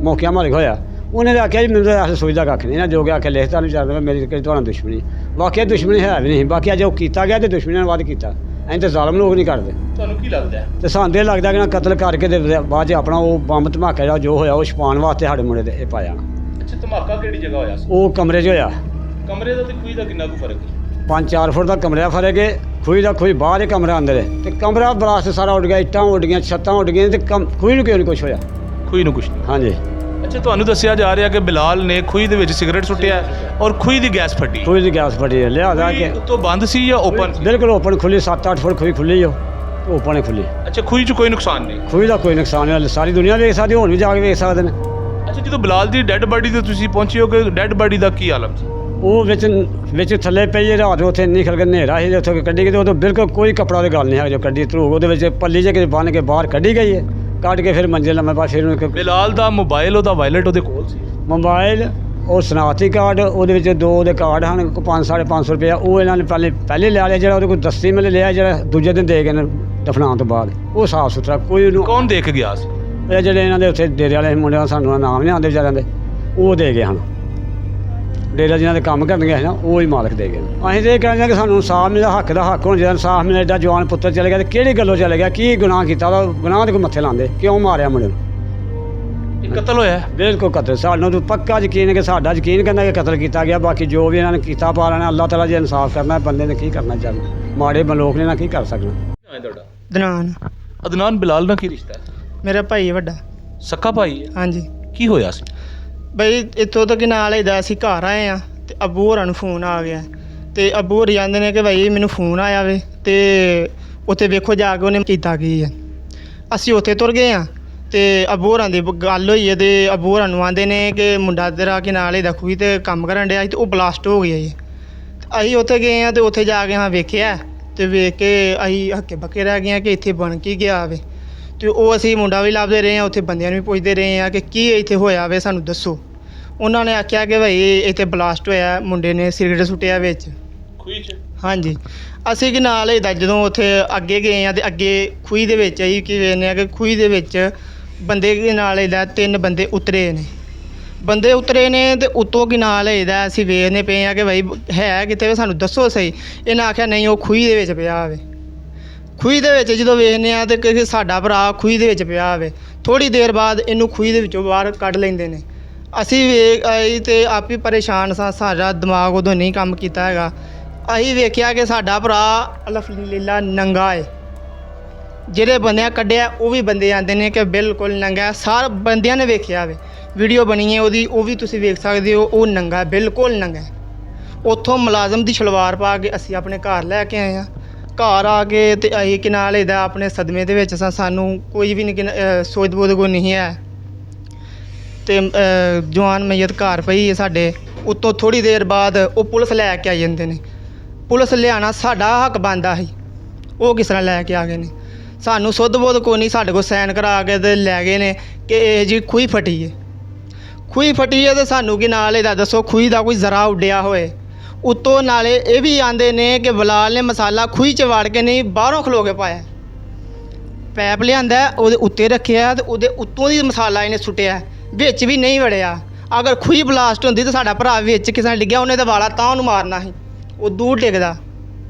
ਮੌਕਿਆਂ ਮਾਲਿਕ ਹੋਇਆ। ਉਹਨੇ ਤਾਂ ਆਖਿਆ ਜੀ ਮੈਨੂੰ ਤਾਂ ਸੋਚਦਾ ਕੱਖ ਨਹੀਂ ਨਾ, ਜੋ ਕਿ ਆਖਿਆ ਲਿਖਤਾ ਨਹੀਂ ਚੱਲਦਾ ਮੇਰੀ ਕਿਹੜੀ ਤੁਹਾਡਾ ਦੁਸ਼ਮਣੀ। ਵਾਕਿਆ ਦੁਸ਼ਮਣੀ ਹੈ ਵੀ ਨਹੀਂ, ਬਾਕੀ ਅੱਜ ਉਹ ਕੀਤਾ ਗਿਆ ਤੇ ਦੁਸ਼ਮਣੀ ਨਾਲ ਵੱਧ ਕੀਤਾ। ਐਂ ਤਾਂ ਜ਼ਾਲਮ ਲੋਕ ਨਹੀਂ ਕਰਦੇ। ਤੁਹਾਨੂੰ ਕੀ ਲੱਗਦਾ? ਤੇ ਸਾਨੂੰ ਇਹ ਲੱਗਦਾ ਕਿ ਨਾ ਕਤਲ ਕਰਕੇ ਤੇ ਬਾਅਦ 'ਚ ਆਪਣਾ ਉਹ ਬੰਬ ਧਮਾਕਾ ਜਿਹੜਾ ਜੋ ਹੋਇਆ ਉਹ ਛਪਾਉਣ ਵਾਸਤੇ ਸਾਡੇ ਮੁੰਡੇ ਤੇ ਇਹ ਪਾਇਆ। ਅੱਛਾ, ਧਮਾਕਾ ਕਿਹੜੀ ਜਗ੍ਹਾ ਹੋਇਆ ਸੀ? ਉਹ ਕਮਰੇ 'ਚ ਹੋਇਆ। ਕਮਰੇ ਦਾ ਤੇ ਖੂਹੀ ਦਾ ਕਿੰਨਾ ਕੁ ਫਰਕ ਹੈ? 5-4 ਫੁੱਟ ਦਾ ਕਮਰਾ ਫਰਕ ਹੈ, ਖੂਹੀ ਦਾ ਖੂਹੀ ਬਾਹਰ ਹੈ, ਕਮਰਾ ਅੰਦਰ ਹੈ। ਤੇ ਕਮਰਾ ਬਲਾਸਟ ਸਾਰਾ ਉੱਡ ਗਿਆ, ਇੱਟਾਂ ਉੱਡ ਗਈਆਂ, ਛੱਤਾਂ ਉੱਡ ਗਈਆਂ, ਤੇ ਖੂਹੀ ਨੂੰ ਕਿਉਂ ਨਹੀਂ ਕੁਛ ਹੋਇਆ? ਖੂਹੀ ਨੂੰ ਕੁਛ ਨਹੀਂ। ਹਾਂਜੀ, ਅੱਛਾ, ਤੁਹਾਨੂੰ ਦੱਸਿਆ ਜਾ ਰਿਹਾ ਕਿ ਬਿਲਾਲ ਨੇ ਖੂਹੀ ਦੇ ਵਿੱਚ ਸਿਗਰਟ ਸੁੱਟਿਆ ਔਰ ਖੂਹੀ ਦੀ ਗੈਸ ਫਟੀ। ਖੂਹੀ ਦੀ ਗੈਸ ਫਟੀ ਹੈ, ਲਿਆਦਾ ਕਿ ਉੱਤੋਂ ਬੰਦ ਸੀ ਜਾਂ ਓਪਨ ਸੀ? ਬਿਲਕੁਲ ਓਪਨ ਖੁੱਲੀ, 7-8 ਫੁੱਟ ਖੂਹੀ ਖੁੱਲੀ ਉਹ ਓਪਨ ਹੈ ਖੁੱਲੀ। ਅੱਛਾ, ਖੂਹੀ 'ਚ ਕੋਈ ਨੁਕਸਾਨ ਨਹੀਂ? ਖੂਹੀ ਦਾ ਕੋਈ ਨੁਕਸਾਨ ਨਹੀਂ, ਸਾਰੀ ਦੁਨੀਆ ਵੇਖ ਸਕਦੀ, ਹੁਣ ਵੀ ਜਾ ਕੇ ਵੇਖ ਸਕਦੇ ਨੇ। ਅੱਛਾ, ਜਦੋਂ ਬਿਲਾਲ ਦੀ ਡੈੱਡ ਬਾਡੀ ਤੇ ਤੁਸੀਂ ਪਹੁੰਚੇ ਹੋ ਕਿ ਡੈੱਡ ਬਾਡੀ ਦਾ ਕੀ ਹਾਲਤ ਸੀ? ਉਹ ਵਿੱਚ ਥੱਲੇ ਪਈ ਰਾਤ ਨੂੰ, ਉੱਥੇ ਨਿਕਲ ਕੇ ਹਨੇਰਾ ਸੀ, ਉੱਥੋਂ ਕੱਢੀ ਗਈ ਤੇ ਉਦੋਂ ਬਿਲਕੁਲ ਕੋਈ ਕੱਪੜਾ ਉਹਦੇ ਗੱਲ ਨਹੀਂ ਹੈ ਜੋ ਕੱਢੀ ਧਰੂਕ ਉਹਦੇ ਵਿੱਚ ਪੱਲੀ ਜੇ ਕਿਤੇ ਬੰਨ੍ਹ ਕੇ ਬਾਹਰ ਕੱਢੀ ਗਈ ਹੈ, ਕੱਢ ਕੇ ਫਿਰ ਮੰਜੇ ਲੰਮੇ ਪਾ ਫਿਰ ਉਹਨੂੰ ਬਿਲਾਲ ਦਾ ਮੋਬਾਈਲ, ਉਹਦਾ ਵਾਇਲਟ ਉਹਦੇ ਕੋਲ ਸੀ? ਮੋਬਾਈਲ, ਉਹ ਸਨਾਖਤੀ ਕਾਰਡ, ਉਹਦੇ ਵਿੱਚ 2 ਉਹਦੇ ਕਾਰਡ ਹਨ, 500-550 ਰੁਪਇਆ ਉਹ ਇਹਨਾਂ ਨੇ ਪਹਿਲੇ ਲਿਆ ਲਿਆ, ਜਿਹੜਾ ਉਹਦੇ ਕੋਲ 10 ਮਿੰਟ ਲਿਆ, ਜਿਹੜਾ ਦੂਜੇ ਦਿਨ ਦੇ ਗਏ ਨੇ ਦਫਨਾਉਣ ਤੋਂ ਬਾਅਦ। ਉਹ ਸਾਫ ਸੁਥਰਾ ਕੋਈ ਉਹਨੂੰ ਕੌਣ ਦੇ ਕੇ ਗਿਆ ਸੀ? ਇਹ ਜਿਹੜੇ ਇਹਨਾਂ ਦੇ ਉੱਥੇ ਡੇਰੇ ਵਾਲੇ ਮੁੰਡਿਆਂ ਦਾ ਸਾਨੂੰ ਨਾਮ ਨਹੀਂ ਆਉਂਦੇ ਵਿਚਾਰਿਆਂ ਦੇ, ਉਹ ਦੇ ਗਏ ਹਨ। ਡੇਰਾ ਜਿਹਨਾਂ ਦੇ ਕੰਮ ਕਰਨਗੇ ਹੈ ਨਾ, ਉਹ ਹੀ ਮਾਲਕ ਦੇ ਗਏ। ਅਸੀਂ ਤਾਂ ਇਹ ਕਹਿੰਦੇ ਹਾਂ ਕਿ ਸਾਨੂੰ ਇਨਸਾਫ ਮਿਲੇ, ਹੱਕ ਦਾ ਹੱਕ ਹੋਣਾ ਚਾਹੀਦਾ। ਇਨਸਾਫ ਮਿਲੇ, ਐਡਾ ਜਵਾਨ ਪੁੱਤਰ ਚਲੇ ਗਿਆ ਤੇ ਕਿਹੜੀ ਗੱਲੋਂ ਚਲੇ ਗਿਆ? ਕੀ ਗੁਨਾਹ ਕੀਤਾ? ਉਹਦਾ ਗੁਨਾਹ ਦੇ ਕੋਈ ਮੱਥੇ ਲਾਉਂਦੇ, ਕਿਉਂ ਮਾਰਿਆ ਮੁੰਡੇ ਨੂੰ? ਇਹ ਕਤਲ ਹੋਇਆ ਹੈ? ਬਿਲਕੁਲ ਕਤਲ, ਸਾਨੂੰ ਤਾਂ ਪੱਕਾ ਯਕੀਨ ਹੈ ਕਿ ਸਾਡਾ ਯਕੀਨ ਕਹਿੰਦਾ ਕਿ ਕਤਲ ਕੀਤਾ ਗਿਆ। ਬਾਕੀ ਜੋ ਵੀ ਇਹਨਾਂ ਨੇ ਕੀਤਾ ਪਾ ਲੈਣਾ, ਅੱਲਾਹ ਤਾਲਾ ਜੇ ਇਨਸਾਫ ਕਰਨਾ, ਬੰਦੇ ਨੇ ਕੀ ਕਰਨਾ ਚਾਹੁੰਦਾ, ਮਾੜੇ ਮਲੋਕ ਨੇ ਨਾ ਕੀ ਕਰ ਸਕਣਾ। ਕੀ ਹੈ ਤੁਹਾਡਾ? ਦਨਾਨ ਅਦਨਾਨ ਬਿਲਾਲ ਨਾਲ ਕੀ ਰਿਸ਼ਤਾ ਹੈ? ਮੇਰਾ ਭਾਈ ਹੈ ਵੱਡਾ। ਸੱਕਾ ਭਾਈ ਹੈ? ਹਾਂਜੀ ਕੀ ਹੋਇਆ ਸੀ? ਬਈ ਇੱਥੋਂ ਤੱਕ ਨਾਲ ਇਹਦਾ ਅਸੀਂ ਘਰ ਆਏ ਆ ਤੇ ਅੱਬੂ ਹੋਰਾਂ ਨੂੰ ਫੋਨ ਆ ਗਿਆ ਤੇ ਅੱਬੂ ਹੋਰੀ ਜਾਂਦੇ ਨੇ ਕਿ ਭਾਈ ਮੈਨੂੰ ਫੋਨ ਆਇਆ ਵੇ ਤੇ ਉੱਥੇ ਵੇਖੋ ਜਾ ਕੇ ਉਹਨੇ ਕੀਤਾ ਕੀ ਹੈ। ਅਸੀਂ ਉੱਥੇ ਤੁਰ ਗਏ ਆ ਤੇ ਅੱਬੂ ਹੋਰਾਂ ਦੀ ਗੱਲ ਹੋਈ ਹੈ ਤੇ ਅੱਬੂ ਹੋਰਾਂ ਨੂੰ ਆਂਦੇ ਨੇ ਕਿ ਮੁੰਡਾ ਤੇਰਾ ਕਿ ਨਾਲ ਇਹਦਾ ਖੂਹੀ ਤੇ ਕੰਮ ਕਰਨ ਡਿਆ ਸੀ ਤੇ ਉਹ ਬਲਾਸਟ ਹੋ ਗਿਆ ਜੀ। ਅਸੀਂ ਉੱਥੇ ਗਏ ਆ ਤੇ ਉੱਥੇ ਜਾ ਕੇ ਹਾਂ ਵੇਖਿਆ ਤੇ ਵੇਖ ਕੇ ਅਸੀਂ ਹੱਕੇ ਬੱਕੇ ਰਹਿ ਗਏ ਆ ਕਿ ਇੱਥੇ ਬਣ ਕੀ ਗਿਆ ਵੇ। ਤੇ ਉਹ ਅਸੀਂ ਮੁੰਡਾ ਵੀ ਲੱਭਦੇ ਰਹੇ ਆ, ਉੱਥੇ ਬੰਦਿਆਂ ਨੂੰ ਵੀ ਪੁੱਛਦੇ ਰਹੇ ਆ ਕਿ ਕੀ ਇੱਥੇ ਹੋਇਆ ਵੇ, ਸਾਨੂੰ ਦੱਸੋ। ਉਹਨਾਂ ਨੇ ਆਖਿਆ ਕਿ ਭਾਈ ਇੱਥੇ ਬਲਾਸਟ ਹੋਇਆ, ਮੁੰਡੇ ਨੇ ਸਿਗਰਟ ਸੁੱਟਿਆ ਵਿੱਚ ਖੂਹੀ 'ਚ? ਹਾਂਜੀ। ਅਸੀਂ ਕਿ ਨਾਲ ਇਹਦਾ ਜਦੋਂ ਉੱਥੇ ਅੱਗੇ ਗਏ ਆ ਤੇ ਅੱਗੇ ਖੂਹੀ ਦੇ ਵਿੱਚ ਅਸੀਂ ਕੀ ਵੇਖਦੇ ਆ ਕਿ ਖੂਹੀ ਦੇ ਵਿੱਚ ਬੰਦੇ ਦੇ ਨਾਲ ਇਹਦਾ 3 ਬੰਦੇ ਉਤਰੇ ਨੇ। ਬੰਦੇ ਉਤਰੇ ਨੇ ਤੇ ਉੱਤੋਂ ਕੀ ਨਾਲ ਇਹਦਾ ਅਸੀਂ ਵੇਖਦੇ ਪਏ ਆ ਕਿ ਭਾਈ ਹੈ ਕਿਤੇ, ਸਾਨੂੰ ਦੱਸੋ ਸਹੀ। ਇਹਨਾਂ ਆਖਿਆ ਨਹੀਂ ਉਹ ਖੂਹੀ ਦੇ ਵਿੱਚ ਪਿਆ ਹੋਵੇ। ਖੂਹੀ ਦੇ ਵਿੱਚ ਜਦੋਂ ਵੇਖਦੇ ਆ ਤੇ ਕਿ ਸਾਡਾ ਭਰਾ ਖੂਹੀ ਦੇ ਵਿੱਚ ਪਿਆ ਹੋਵੇ। ਥੋੜ੍ਹੀ ਦੇਰ ਬਾਅਦ ਇਹਨੂੰ ਖੂਹੀ ਦੇ ਵਿੱਚੋਂ ਬਾਹਰ ਕੱਢ ਲੈਂਦੇ ਨੇ। ਅਸੀਂ ਵੇਖ ਆਏ ਤੇ ਆਪ ਹੀ ਪਰੇਸ਼ਾਨ ਸਾਂ, ਸਾਡਾ ਦਿਮਾਗ ਉਦੋਂ ਨਹੀਂ ਕੰਮ ਕੀਤਾ ਹੈਗਾ। ਅਸੀਂ ਵੇਖਿਆ ਕਿ ਸਾਡਾ ਭਰਾ ਅਲਹਮਦੁਲਿਲਾ ਨੰਗਾ ਹੈ। ਜਿਹੜੇ ਬੰਦਿਆਂ ਕੱਢਿਆ ਉਹ ਵੀ ਬੰਦੇ ਆਂਦੇ ਨੇ ਕਿ ਬਿਲਕੁਲ ਨੰਗਾ। ਸਾਰੇ ਬੰਦਿਆਂ ਨੇ ਵੇਖਿਆ ਵੇ, ਵੀਡੀਓ ਬਣੀ ਹੈ ਉਹਦੀ, ਉਹ ਵੀ ਤੁਸੀਂ ਵੇਖ ਸਕਦੇ ਹੋ। ਉਹ ਨੰਗਾ, ਬਿਲਕੁਲ ਨੰਗਾ। ਉੱਥੋਂ ਮੁਲਾਜ਼ਮ ਦੀ ਸ਼ਲਵਾਰ ਪਾ ਕੇ ਅਸੀਂ ਆਪਣੇ ਘਰ ਲੈ ਕੇ ਆਏ ਹਾਂ। ਘਰ ਆ ਕੇ ਤੇ ਅਸੀਂ ਕਿ ਨਾਲ ਇਹਦਾ ਆਪਣੇ ਸਦਮੇ ਦੇ ਵਿੱਚ ਸਾਂ, ਸਾਨੂੰ ਕੋਈ ਵੀ ਨਹੀਂ ਸੋਚ ਬੋਧ ਕੋਈ ਨਹੀਂ ਹੈ। ਤੇ ਜਵਾਨ ਮਈਅਤ ਘਰ ਪਈ ਹੈ ਸਾਡੇ। ਉੱਤੋਂ ਥੋੜ੍ਹੀ ਦੇਰ ਬਾਅਦ ਉਹ ਪੁਲਿਸ ਲੈ ਕੇ ਆ ਜਾਂਦੇ ਨੇ। ਪੁਲਿਸ ਲਿਆਉਣਾ ਸਾਡਾ ਹੱਕ ਬਣਦਾ ਸੀ, ਉਹ ਕਿਸ ਤਰ੍ਹਾਂ ਲੈ ਕੇ ਆ ਗਏ ਨੇ। ਸਾਨੂੰ ਸੁੱਧ ਬੋਧ ਕੋਈ ਨਹੀਂ, ਸਾਡੇ ਕੋਲ ਸਾਈਨ ਕਰਾ ਕੇ ਤੇ ਲੈ ਗਏ ਨੇ ਕਿ ਇਹ ਜੀ ਖੂਹੀ ਫਟੀ ਹੈ। ਖੂਹੀ ਫਟੀ ਹੈ ਤੇ ਸਾਨੂੰ ਕਿ ਨਾਲ ਇਹਦਾ ਦੱਸੋ ਖੂਹੀ ਦਾ ਕੋਈ ਜ਼ਰਾ ਉੱਡਿਆ ਹੋਏ। ਉੱਤੋਂ ਨਾਲੇ ਇਹ ਵੀ ਆਂਦੇ ਨੇ ਕਿ ਬਲਾਲ ਨੇ ਮਸਾਲਾ ਖੂਹੀ 'ਚ ਵੜ ਕੇ ਨਹੀਂ, ਬਾਹਰੋਂ ਖਲੋ ਕੇ ਪਾਇਆ। ਪੈਪ ਲਿਆਂਦਾ, ਉਹਦੇ ਉੱਤੇ ਰੱਖਿਆ ਤੇ ਉਹਦੇ ਉੱਤੋਂ ਦੀ ਮਸਾਲਾ ਇਹਨੇ ਸੁੱਟਿਆ, ਵਿੱਚ ਵੀ ਨਹੀਂ ਵੜਿਆ। ਅਗਰ ਖੂਹੀ ਬਲਾਸਟ ਹੁੰਦੀ ਤਾਂ ਸਾਡਾ ਭਰਾ ਵਿੱਚ ਕਿਸ ਤਰ੍ਹਾਂ ਡਿੱਗਿਆ, ਉਹਨੇ ਤਾਂ ਵਾਲਾ ਤਾਂ ਉਹਨੂੰ ਮਾਰਨਾ ਸੀ। ਉਹ ਦੂਰ ਡਿੱਗਦਾ,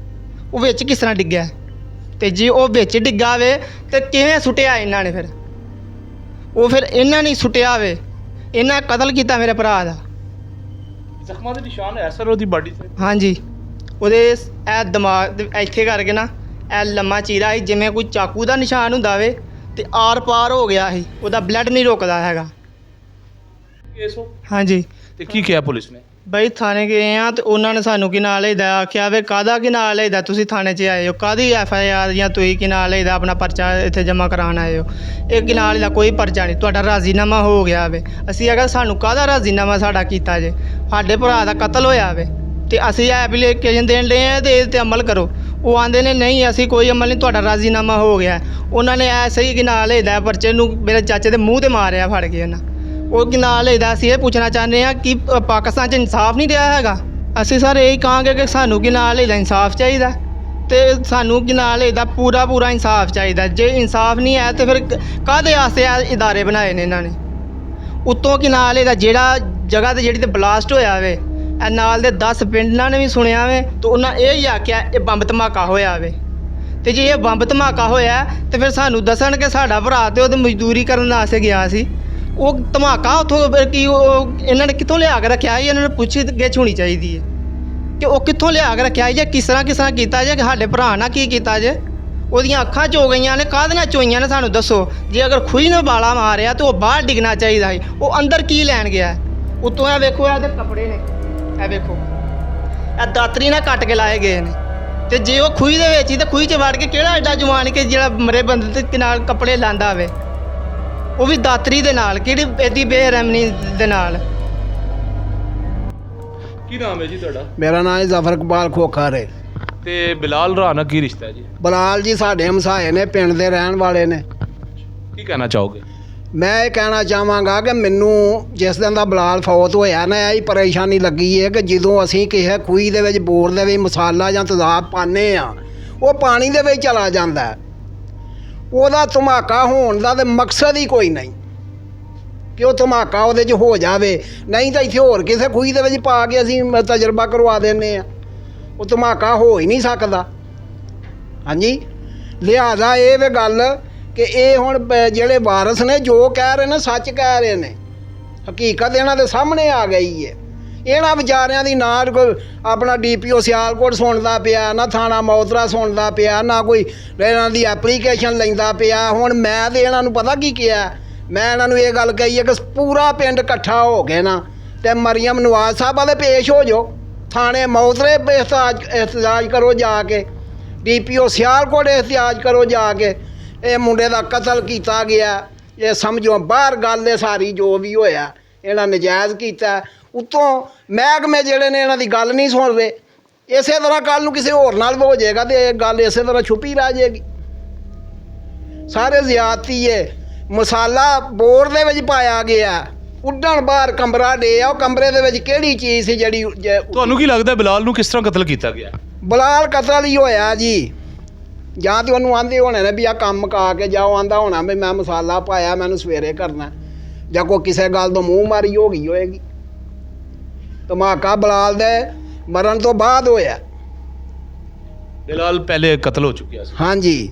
ਉਹ ਵਿੱਚ ਕਿਸ ਤਰ੍ਹਾਂ ਡਿੱਗਿਆ। ਤੇ ਜੇ ਉਹ ਵਿੱਚ ਡਿੱਗਾ ਵੇ ਤੇ ਕਿਵੇਂ ਸੁੱਟਿਆ ਇਹਨਾਂ ਨੇ? ਫਿਰ ਉਹ ਫਿਰ ਇਹਨਾਂ ਨੇ ਸੁੱਟਿਆ ਵੇ, ਇਹਨਾਂ ਕਤਲ ਕੀਤਾ ਮੇਰੇ ਭਰਾ ਦਾ। ਜ਼ਖਮਾਂ ਦੇ ਨਿਸ਼ਾਨ ਹੈ ਸਰ ਉਹਦੀ ਬਾਡੀ ਤੇ? ਹਾਂਜੀ, ਉਹਦੇ ਇਹ ਦਿਮਾਗ ਦੇ ਇੱਥੇ ਕਰਕੇ ਨਾ ਇਹ ਲੰਮਾ ਚੀਰਾ ਸੀ, ਜਿਵੇਂ ਕੋਈ ਚਾਕੂ ਦਾ ਨਿਸ਼ਾਨ ਹੁੰਦਾ ਵੇ ਤੇ ਆਰ ਪਾਰ ਹੋ ਗਿਆ ਸੀ। ਉਹਦਾ ਬਲੱਡ ਨਹੀਂ ਰੁਕਦਾ ਹੈਗਾ। ਕੇਸ ਹੋ? ਹਾਂਜੀ। ਤੇ ਕੀ ਕਿਹਾ ਪੁਲਿਸ ਨੇ? ਬਈ ਥਾਣੇ ਗਏ ਆ ਤੇ ਉਹਨਾਂ ਨੇ ਸਾਨੂੰ ਕੀ ਨਾਲ ਇਹਦਾ ਆਖਿਆ ਵੇ ਕਾਹਦਾ ਕੀ ਨਾਲ ਲਈਦਾ, ਤੁਸੀਂ ਥਾਣੇ 'ਚ ਆਏ ਹੋ ਕਾਹਦੀ FIR ਜਾਂ ਤੁਸੀਂ ਕੀ ਨਾਲ ਲਈਦਾ ਆਪਣਾ ਪਰਚਾ ਇੱਥੇ ਜਮ੍ਹਾਂ ਕਰਾਉਣ ਆਏ ਹੋ। ਇਹ ਕੀ ਨਾਲ ਇਹਦਾ ਕੋਈ ਪਰਚਾ ਨਹੀਂ, ਤੁਹਾਡਾ ਰਾਜ਼ੀਨਾਮਾ ਹੋ ਗਿਆ ਵੇ। ਅਸੀਂ ਅਗਰ ਸਾਨੂੰ ਕਾਹਦਾ ਰਾਜ਼ੀਨਾਮਾ ਸਾਡਾ ਕੀਤਾ ਜੇ, ਸਾਡੇ ਭਰਾ ਦਾ ਕਤਲ ਹੋਇਆ ਵੇ ਤੇ ਅਸੀਂ ਐਪਲੀਕੇਸ਼ਨ ਦੇਣ ਲਏ ਆ ਤੇ ਇਹਦੇ 'ਤੇ ਅਮਲ ਕਰੋ। ਉਹ ਆਂਦੇ ਨੇ ਨਹੀਂ ਅਸੀਂ ਕੋਈ ਅਮਲ ਨਹੀਂ, ਤੁਹਾਡਾ ਰਾਜ਼ੀਨਾਮਾ ਹੋ ਗਿਆ। ਉਹਨਾਂ ਨੇ ਐਸੇ ਹੀ ਕੀ ਨਾਲ ਇਹਦਾ ਪਰਚੇ ਨੂੰ ਮੇਰੇ ਚਾਚੇ ਦੇ ਮੂੰਹ 'ਤੇ ਮਾਰਿਆ ਫੜ ਕੇ ਉਹਨਾਂ। ਉਹ ਕੀ ਨਾਲ ਇਹਦਾ ਅਸੀਂ ਇਹ ਪੁੱਛਣਾ ਚਾਹੁੰਦੇ ਹਾਂ ਕਿ ਪਾਕਿਸਤਾਨ 'ਚ ਇਨਸਾਫ ਨਹੀਂ ਰਿਹਾ ਹੈਗਾ। ਅਸੀਂ ਸਰ ਇਹੀ ਕਹਾਂਗੇ ਕਿ ਸਾਨੂੰ ਕੀ ਨਾਲ ਇਹਦਾ ਇਨਸਾਫ ਚਾਹੀਦਾ ਤੇ ਸਾਨੂੰ ਕੀ ਨਾਲ ਇਹਦਾ ਪੂਰਾ ਇਨਸਾਫ ਚਾਹੀਦਾ। ਜੇ ਇਨਸਾਫ ਨਹੀਂ ਹੈ ਤੇ ਫਿਰ ਕਾਹਦੇ ਵਾਸਤੇ ਇਹ ਇਦਾਰੇ ਬਣਾਏ ਨੇ ਇਹਨਾਂ ਨੇ। ਉੱਤੋਂ ਕੀ ਨਾਲ ਇਹਦਾ ਜਿਹੜਾ ਜਗ੍ਹਾ 'ਤੇ ਜਿਹੜੀ ਤੇ ਬਲਾਸਟ ਹੋਇਆ ਵੇ, ਇਹ ਨਾਲ ਦੇ 10 ਪਿੰਡਾਂ ਨੇ ਵੀ ਸੁਣਿਆ ਵੇ ਤੇ ਉਹਨਾਂ ਇਹ ਹੀ ਆਖਿਆ ਇਹ ਬੰਬ ਧਮਾਕਾ ਹੋਇਆ ਵੇ। ਤੇ ਜੇ ਇਹ ਬੰਬ ਧਮਾਕਾ ਹੋਇਆ ਤੇ ਫਿਰ ਸਾਨੂੰ ਦੱਸਣ ਕਿ ਸਾਡਾ ਭਰਾ ਤੇ ਉਹਦੇ ਮਜ਼ਦੂਰੀ ਕਰਨ ਵਾਸਤੇ ਗਿਆ ਸੀ। ਉਹ ਧਮਾਕਾ ਉੱਥੋਂ ਕੀ ਉਹ ਇਹਨਾਂ ਨੇ ਕਿੱਥੋਂ ਲਿਆ ਕੇ ਰੱਖਿਆ? ਇਹਨਾਂ ਨੂੰ ਪੁੱਛ ਗਿੱਛ ਹੋਣੀ ਚਾਹੀਦੀ ਹੈ ਕਿ ਉਹ ਕਿੱਥੋਂ ਲਿਆ ਕੇ ਰੱਖਿਆ ਜਾਂ ਕਿਸ ਤਰ੍ਹਾਂ ਕੀਤਾ ਜੇ, ਕਿ ਸਾਡੇ ਭਰਾ ਨਾਲ ਕੀ ਕੀਤਾ ਜੇ। ਉਹਦੀਆਂ ਅੱਖਾਂ ਚੋ ਗਈਆਂ ਨੇ, ਕਾਹਦੀਆਂ ਚੋਈਆਂ ਨੇ ਸਾਨੂੰ ਦੱਸੋ। ਜੇ ਅਗਰ ਖੂਹੀ ਨੇ ਬਾਲਾ ਮਾਰਿਆ ਤਾਂ ਉਹ ਬਾਹਰ ਡਿੱਗਣਾ ਚਾਹੀਦਾ ਸੀ, ਉਹ ਅੰਦਰ ਕੀ ਲੈਣ ਗਿਆ? ਉੱਤੋਂ ਇਹ ਵੇਖੋ ਇਹਦੇ ਕੱਪੜੇ ਨੇ, ਇਹ ਵੇਖੋ ਇਹ ਦਾਤਰੀ ਨਾਲ ਕੱਟ ਕੇ ਲਾਏ ਗਏ ਨੇ। ਤੇ ਜੇ ਉਹ ਖੂਹੀ ਦੇ ਵਿੱਚ ਹੀ ਤਾਂ ਖੂਹੀ 'ਚ ਵੜ ਕੇ ਕਿਹੜਾ ਐਡਾ ਜਵਾਨ ਕਿ ਜਿਹੜਾ ਮਰੇ ਬੰਦੇ ਦੇ ਨਾਲ ਕੱਪੜੇ ਲਾਂਦਾ ਹੋਵੇ, ਉਹ ਵੀ ਦਾਤਰੀ ਦੇ ਨਾਲ, ਕਿਹੜੀ ਇਹਦੀ ਬੇਰਹਿਮੀ ਦੇ ਨਾਲ। ਕੀ ਨਾਮ ਹੈ ਜੀ ਤੁਹਾਡਾ? ਮੇਰਾ ਨਾਮ ਹੈ ਜ਼ਫਰ ਇਕਬਾਲ ਖੋਖਰ ਹੈ। ਤੇ ਬਿਲਾਲ ਭਰਾ ਨਾਲ ਕੀ ਰਿਸ਼ਤਾ ਹੈ ਜੀ? ਬਲਾਲ ਜੀ ਸਾਡੇ ਹਮਸਾਏ ਨੇ, ਪਿੰਡ ਦੇ ਰਹਿਣ ਵਾਲੇ ਨੇ। ਕੀ ਕਹਿਣਾ ਚਾਹੋਗੇ? ਮੈਂ ਇਹ ਕਹਿਣਾ ਚਾਹਾਂਗਾ ਕਿ ਮੈਨੂੰ ਜਿਸ ਦਿਨ ਦਾ ਬਲਾਲ ਫੌਤ ਹੋਇਆ ਨਾ, ਇਹ ਹੀ ਪਰੇਸ਼ਾਨੀ ਲੱਗੀ ਹੈ ਕਿ ਜਦੋਂ ਅਸੀਂ ਕਿਸੇ ਖੂਹੀ ਦੇ ਵਿੱਚ ਬੋਰ ਦੇ ਵਿੱਚ ਮਸਾਲਾ ਜਾਂ ਤੇਜ਼ਾਬ ਪਾਉਂਦੇ ਆ, ਉਹ ਪਾਣੀ ਦੇ ਵਿੱਚ ਚਲਾ ਜਾਂਦਾ ਹੈ। ਉਹਦਾ ਧਮਾਕਾ ਹੋਣ ਦਾ ਤਾਂ ਮਕਸਦ ਹੀ ਕੋਈ ਨਹੀਂ ਕਿ ਉਹ ਧਮਾਕਾ ਉਹਦੇ 'ਚ ਹੋ ਜਾਵੇ। ਨਹੀਂ ਤਾਂ ਇੱਥੇ ਹੋਰ ਕਿਸੇ ਖੂਹੀ ਦੇ ਵਿੱਚ ਪਾ ਕੇ ਅਸੀਂ ਤਜਰਬਾ ਕਰਵਾ ਦਿੰਦੇ ਹਾਂ, ਉਹ ਧਮਾਕਾ ਹੋ ਹੀ ਨਹੀਂ ਸਕਦਾ। ਹਾਂਜੀ, ਲਿਹਾਜ਼ਾ ਇਹ ਵੀ ਗੱਲ ਕਿ ਇਹ ਹੁਣ ਜਿਹੜੇ ਵਾਰਸ ਨੇ ਜੋ ਕਹਿ ਰਹੇ ਨੇ ਸੱਚ ਕਹਿ ਰਹੇ ਨੇ, ਹਕੀਕਤ ਇਹਨਾਂ ਦੇ ਸਾਹਮਣੇ ਆ ਗਈ ਹੈ। ਇਹਨਾਂ ਵਿਚਾਰਿਆਂ ਦੀ ਨਾ ਕੋਈ ਆਪਣਾ ਡੀਪੀਓ ਸਿਆਲਕੋਟ ਸੁਣਦਾ ਪਿਆ, ਨਾ ਥਾਣਾ ਮੌਤਰਾ ਸੁਣਦਾ ਪਿਆ, ਨਾ ਕੋਈ ਇਹਨਾਂ ਦੀ ਐਪਲੀਕੇਸ਼ਨ ਲੈਂਦਾ ਪਿਆ। ਹੁਣ ਮੈਂ ਤੇ ਇਹਨਾਂ ਨੂੰ ਪਤਾ ਕੀ ਕਿਹਾ, ਮੈਂ ਇਹਨਾਂ ਨੂੰ ਇਹ ਗੱਲ ਕਹੀ ਹੈ ਕਿ ਪੂਰਾ ਪਿੰਡ ਇਕੱਠਾ ਹੋ ਕੇ ਨਾ ਤੇ ਮਰੀਮ ਨਵਾਜ਼ ਸਾਹਿਬ ਵਾਲੇ ਪੇਸ਼ ਹੋ ਜਾਓ, ਥਾਣੇ ਮੌਤਰੇ ਇhtਜਾਜ ਕਰੋ ਜਾ ਕੇ, ਡੀਪੀਓ ਸਿਆਲਕੋਟ ਇhtਜਾਜ ਕਰੋ ਜਾ ਕੇ। ਇਹ ਮੁੰਡੇ ਦਾ ਕਤਲ ਕੀਤਾ ਗਿਆ, ਇਹ ਸਮਝੋ ਬਾਹਰ ਗੱਲ ਹੈ ਸਾਰੀ, ਜੋ ਵੀ ਹੋਇਆ ਇਹਨਾਂ ਨਜਾਇਜ਼ ਕੀਤਾ। ਉੱਤੋਂ ਮਹਿਕਮੇ ਜਿਹੜੇ ਨੇ ਇਹਨਾਂ ਦੀ ਗੱਲ ਨਹੀਂ ਸੁਣ ਰਹੇ। ਇਸੇ ਤਰ੍ਹਾਂ ਕੱਲ੍ਹ ਨੂੰ ਕਿਸੇ ਹੋਰ ਨਾਲ ਹੋ ਜਾਏਗਾ ਤੇ ਇਹ ਗੱਲ ਇਸੇ ਤਰ੍ਹਾਂ ਛੁਪੀ ਰਹਿ ਜਾਏਗੀ। ਸਾਰੇ ਜ਼ਿਆਦਤੀ ਹੈ। ਮਸਾਲਾ ਬੋਰ ਦੇ ਵਿੱਚ ਪਾਇਆ ਗਿਆ, ਉੱਡਣ ਬਾਹਰ ਕਮਰਾ ਡੇ ਆ, ਉਹ ਕਮਰੇ ਦੇ ਵਿੱਚ ਕਿਹੜੀ ਚੀਜ਼ ਸੀ ਜਿਹੜੀ ਤੁਹਾਨੂੰ ਕੀ ਲੱਗਦਾ ਬਿਲਾਲ ਨੂੰ ਕਿਸ ਤਰ੍ਹਾਂ ਕਤਲ ਕੀਤਾ ਗਿਆ? ਬਲਾਲ ਕਤਲ ਹੀ ਹੋਇਆ ਜੀ। ਜਾਂ ਤੇ ਉਹਨੂੰ ਆਂਦੇ ਹੋਣੇ ਨੇ ਵੀ ਆ ਕੰਮ ਮੁਕਾ ਕੇ ਜਾਓ, ਆਂਦਾ ਹੋਣਾ ਵੀ ਮੈਂ ਮਸਾਲਾ ਪਾਇਆ ਮੈਨੂੰ ਸਵੇਰੇ ਕਰਨਾ, ਜਾਂ ਕੋਈ ਕਿਸੇ ਗੱਲ ਤੋਂ ਮੂੰਹ ਮਾਰੀ ਹੋ ਗਈ ਹੋਏਗੀ। ਧਮਾਕਾ ਬਲਾਲ ਦੇ ਮਰਨ ਤੋਂ ਬਾਅਦ ਹੋਇਆ। ਬਿਲਾਲ ਪਹਿਲੇ ਕਤਲ ਹੋ ਚੁੱਕਿਆ ਸੀ। ਹਾਂਜੀ,